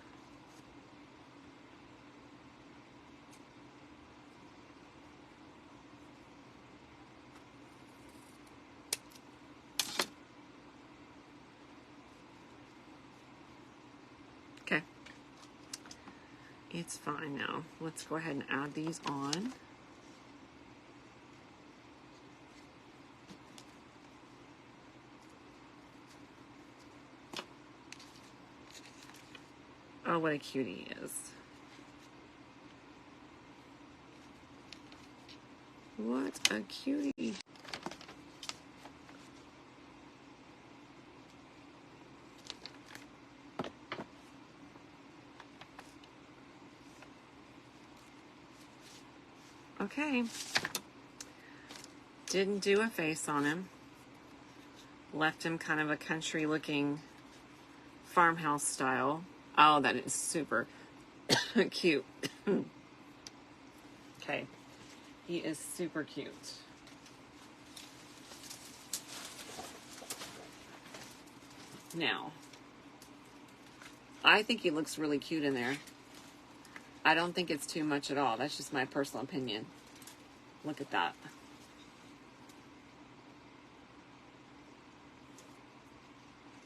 Okay. It's fine now. Let's go ahead and add these on. Oh, what a cutie he is. What a cutie. Okay. Didn't do a face on him. Left him kind of a country looking farmhouse style. Oh, that is super cute. Okay. He is super cute. Now, I think he looks really cute in there. I don't think it's too much at all. That's just my personal opinion. Look at that.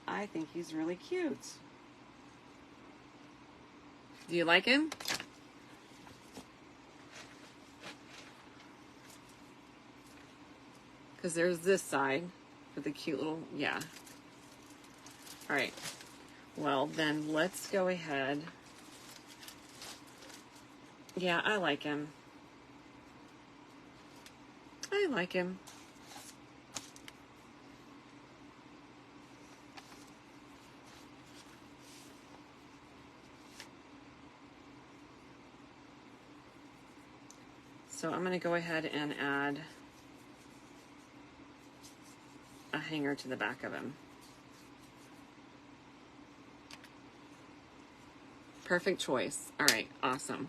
I think he's really cute. Do you like him? Because there's this side with the cute little, yeah. All right. Well, then let's go ahead. Yeah, I like him. I like him. So I'm going to go ahead and add a hanger to the back of him. Perfect choice. All right, awesome.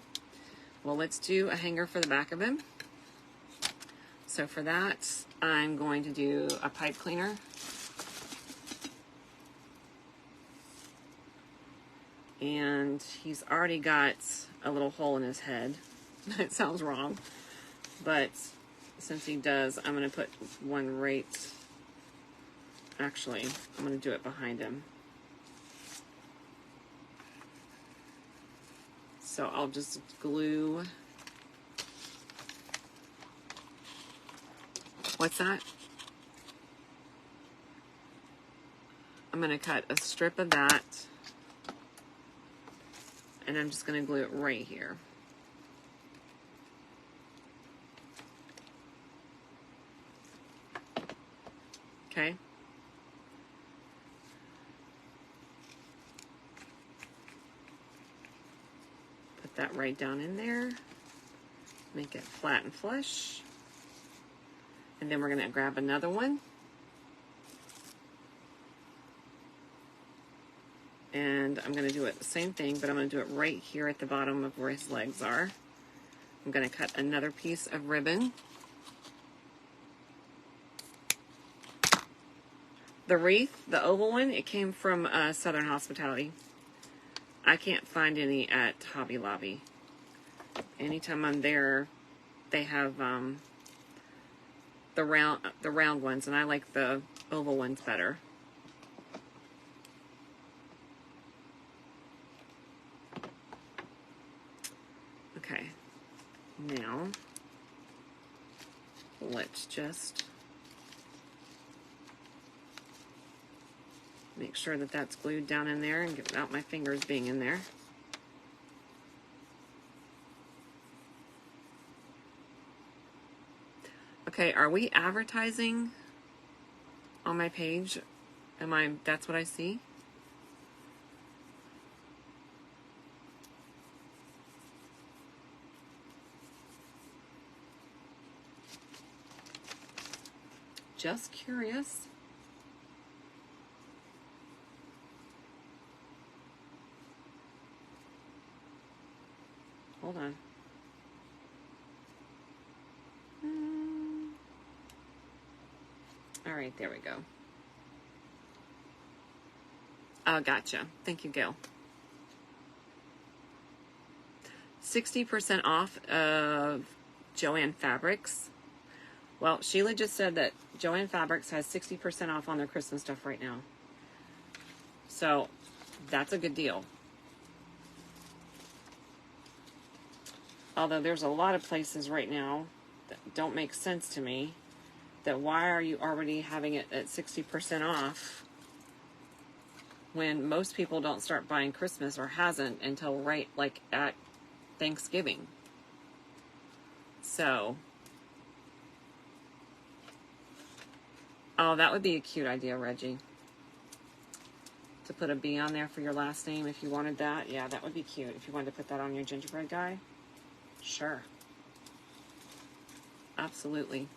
Well, let's do a hanger for the back of him. So for that, I'm going to do a pipe cleaner. And he's already got a little hole in his head. It sounds wrong, but since he does, I'm going to put one right, actually, I'm going to do it behind him. So I'll just glue, what's that? I'm going to cut a strip of that, and I'm just going to glue it right here. Okay. Put that right down in there. Make it flat and flush. And then we're going to grab another one. And I'm going to do it the same thing, but I'm going to do it right here at the bottom of where his legs are. I'm going to cut another piece of ribbon. The wreath, the oval one, it came from Southern Hospitality. I can't find any at Hobby Lobby. Anytime I'm there, they have the round ones, and I like the oval ones better. Okay, now let's just make sure that that's glued down in there and get without my fingers being in there. Okay, are we advertising on my page? That's what I see? Just curious. Hold on. All right, there we go. Oh, gotcha. Thank you, Gail. 60% off of Joann Fabrics. Well, Sheila just said that Joann Fabrics has 60% off on their Christmas stuff right now. So that's a good deal. Although there's a lot of places right now that don't make sense to me, that why are you already having it at 60% off when most people don't start buying Christmas, or hasn't, until right like at Thanksgiving. So, oh, that would be a cute idea, Reggie. To put a B on there for your last name if you wanted that. Yeah, that would be cute. If you wanted to put that on your gingerbread guy. Sure. Absolutely.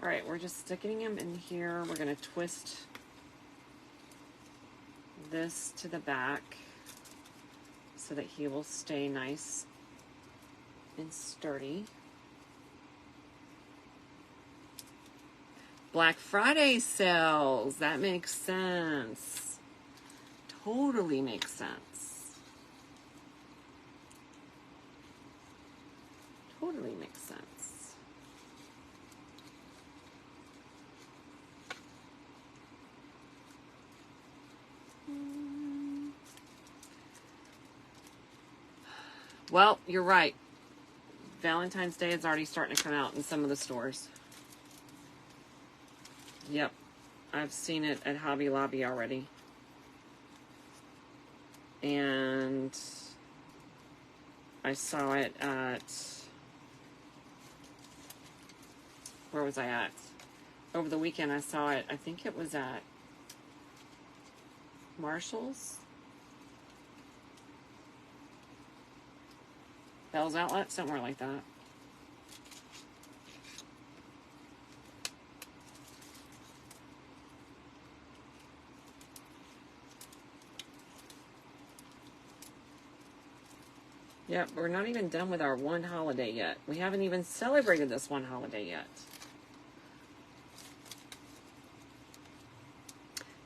All right, we're just sticking him in here. We're going to twist this to the back so that he will stay nice and sturdy. Black Friday sales. That makes sense. Totally makes sense. Totally makes sense. Well, you're right. Valentine's Day is already starting to come out in some of the stores. Yep. I've seen it at Hobby Lobby already. And I saw it at, where was I at? Over the weekend I saw it, I think it was at Marshall's. Bell's Outlet, somewhere like that. Yep, we're not even done with our one holiday yet. We haven't even celebrated this one holiday yet.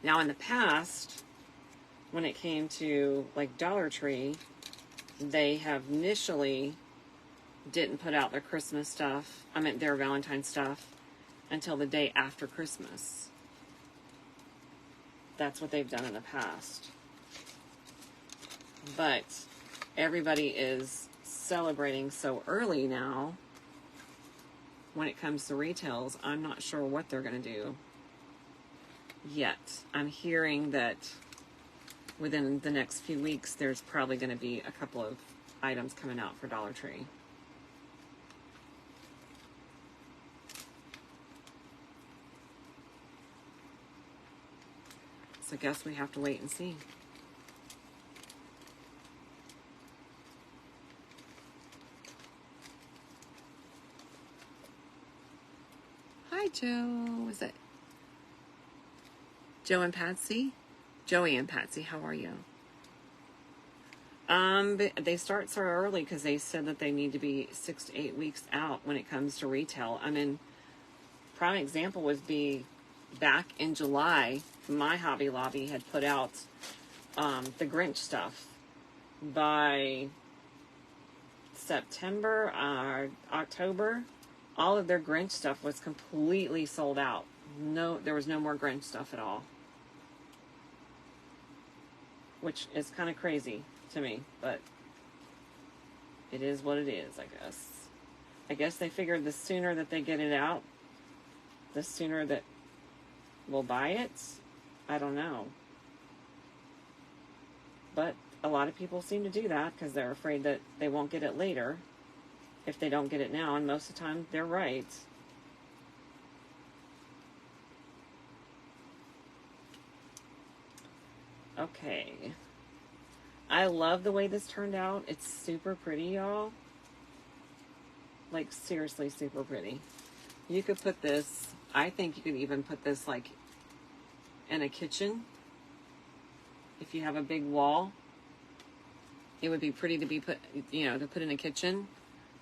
Now, in the past, when it came to like Dollar Tree, they have initially didn't put out their Christmas stuff, I meant their Valentine stuff, until the day after Christmas. That's what they've done in the past. But everybody is celebrating so early now. When it comes to retails, I'm not sure what they're going to do yet. I'm hearing that within the next few weeks, there's probably going to be a couple of items coming out for Dollar Tree. So I guess we have to wait and see. Hi, Joe. Is it Joe and Patsy? Joey and Patsy, how are you? They start so early because they said that they need to be 6 to 8 weeks out when it comes to retail. I mean, prime example would be back in July, my Hobby Lobby had put out the Grinch stuff. By September or October, all of their Grinch stuff was completely sold out. No, there was no more Grinch stuff at all. Which is kind of crazy to me, but it is what it is, I guess. I guess they figured the sooner that they get it out, the sooner that we'll buy it. I don't know. But a lot of people seem to do that because they're afraid that they won't get it later if they don't get it now, and most of the time they're right. Okay. I love the way this turned out. It's super pretty, y'all. Like, seriously super pretty. You could put this, I think you could even put this, like, in a kitchen. If you have a big wall, it would be pretty to be put, you know, to put in a kitchen.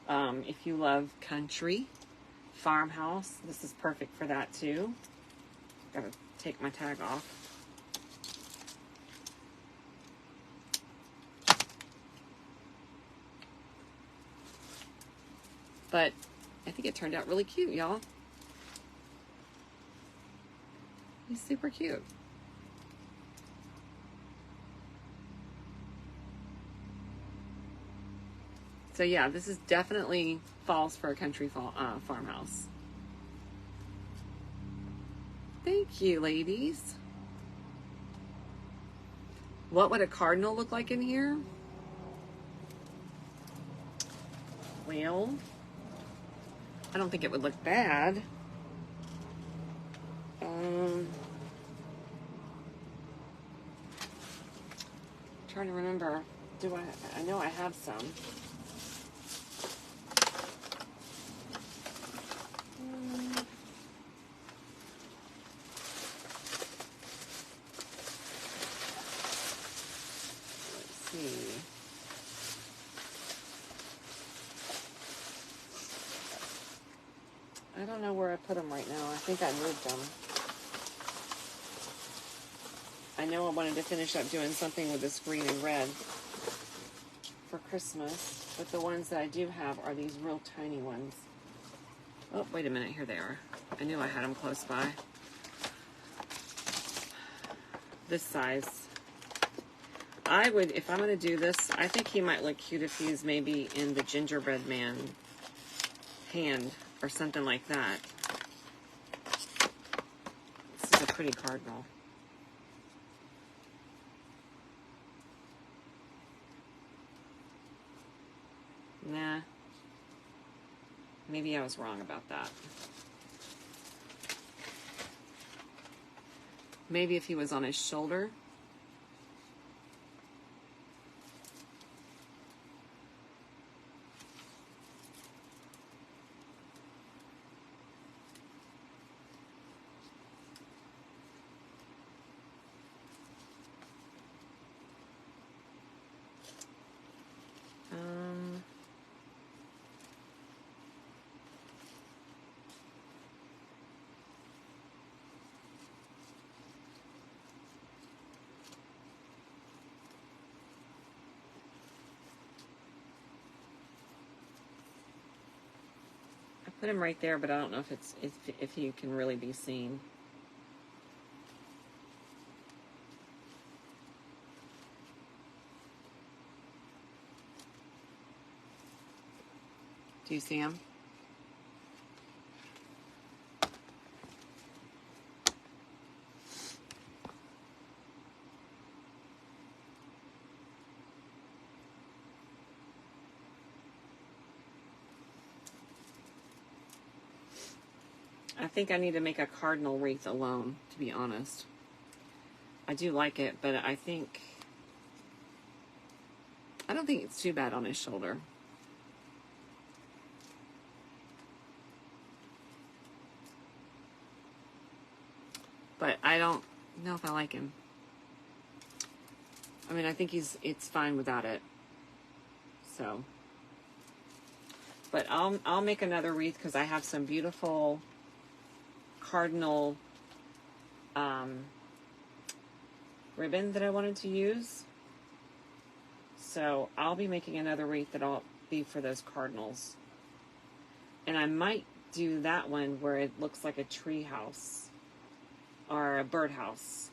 If you love country, farmhouse, this is perfect for that too. Gotta take my tag off. But I think it turned out really cute, y'all. He's super cute. So yeah, this is definitely falls for a country farmhouse. Thank you, ladies. What would a cardinal look like in here? Well, I don't think it would look bad. Trying to remember. I know I have some. Let's see. I don't know where I put them right now. I think I moved them. I know I wanted to finish up doing something with this green and red for Christmas, but the ones that I do have are these real tiny ones. Oh, wait a minute. Here they are. I knew I had them close by. This size. I would, if I'm going to do this, I think he might look cute if he's maybe in the gingerbread man hand or something like that. This is a pretty cardinal. Nah. Maybe I was wrong about that. Maybe if he was on his shoulder. Put him right there, but I don't know if he can really be seen. Do you see him? I think I need to make a cardinal wreath alone, to be honest. I do like it, but I don't think it's too bad on his shoulder. But I don't know if I like him. I mean, I think it's fine without it. So, but I'll make another wreath because I have some beautiful cardinal ribbon that I wanted to use. So I'll be making another wreath that'll be for those cardinals. And I might do that one where it looks like a tree house or a birdhouse.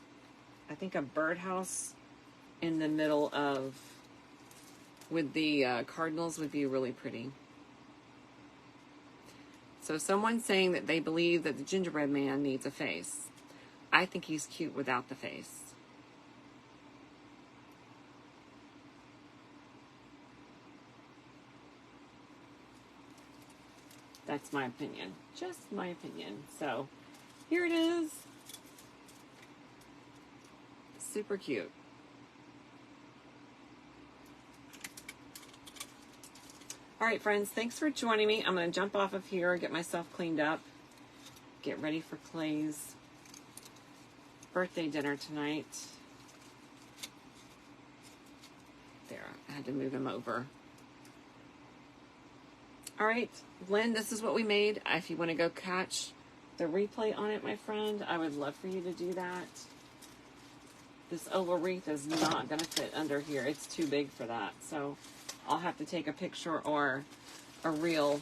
I think a birdhouse in the middle of, with the cardinals would be really pretty. So someone's saying that they believe that the gingerbread man needs a face. I think he's cute without the face. That's my opinion. Just my opinion. So here it is. Super cute. All right, friends, thanks for joining me. I'm going to jump off of here, get myself cleaned up, get ready for Clay's birthday dinner tonight. There, I had to move him over. All right, Lynn, this is what we made. If you want to go catch the replay on it, my friend, I would love for you to do that. This oval wreath is not going to fit under here. It's too big for that. So I'll have to take a picture or a reel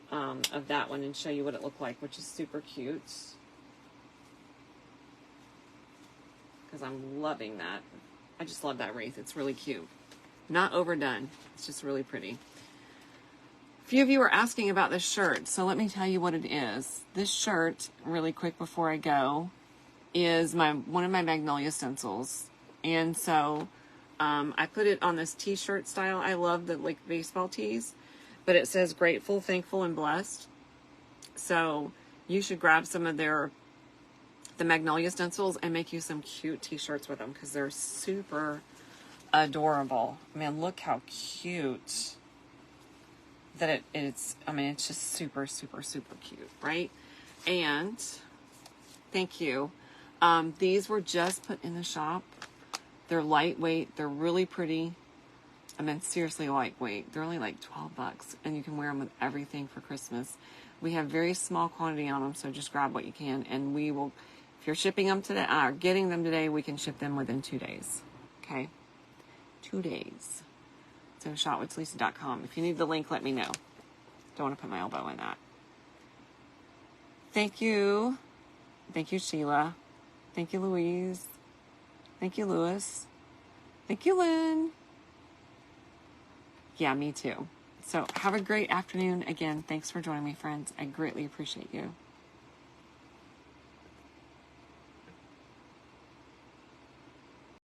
of that one and show you what it looked like, which is super cute. Because I'm loving that. I just love that wreath. It's really cute. Not overdone. It's just really pretty. A few of you are asking about this shirt, so let me tell you what it is. This shirt, really quick before I go, is one of my Magnolia stencils. And so I put it on this t-shirt style. I love the like baseball tees, but it says grateful, thankful, and blessed. So you should grab some of the Magnolia stencils and make you some cute t-shirts with them because they're super adorable. I mean, look how cute that it's, I mean, it's just super, super, super cute, right? And thank you. These were just put in the shop. They're lightweight. They're really pretty. I mean, seriously lightweight. They're only like $12 and you can wear them with everything for Christmas. We have very small quantity on them, so just grab what you can and we will, if you're shipping them today, getting them today, we can ship them within 2 days. Okay? 2 days. So shopwithlisa.com. If you need the link, let me know. Don't want to put my elbow in that. Thank you. Thank you, Sheila. Thank you, Louise. Thank you, Louis. Thank you, Lynn. Yeah, me too. So have a great afternoon. Again, thanks for joining me, friends. I greatly appreciate you.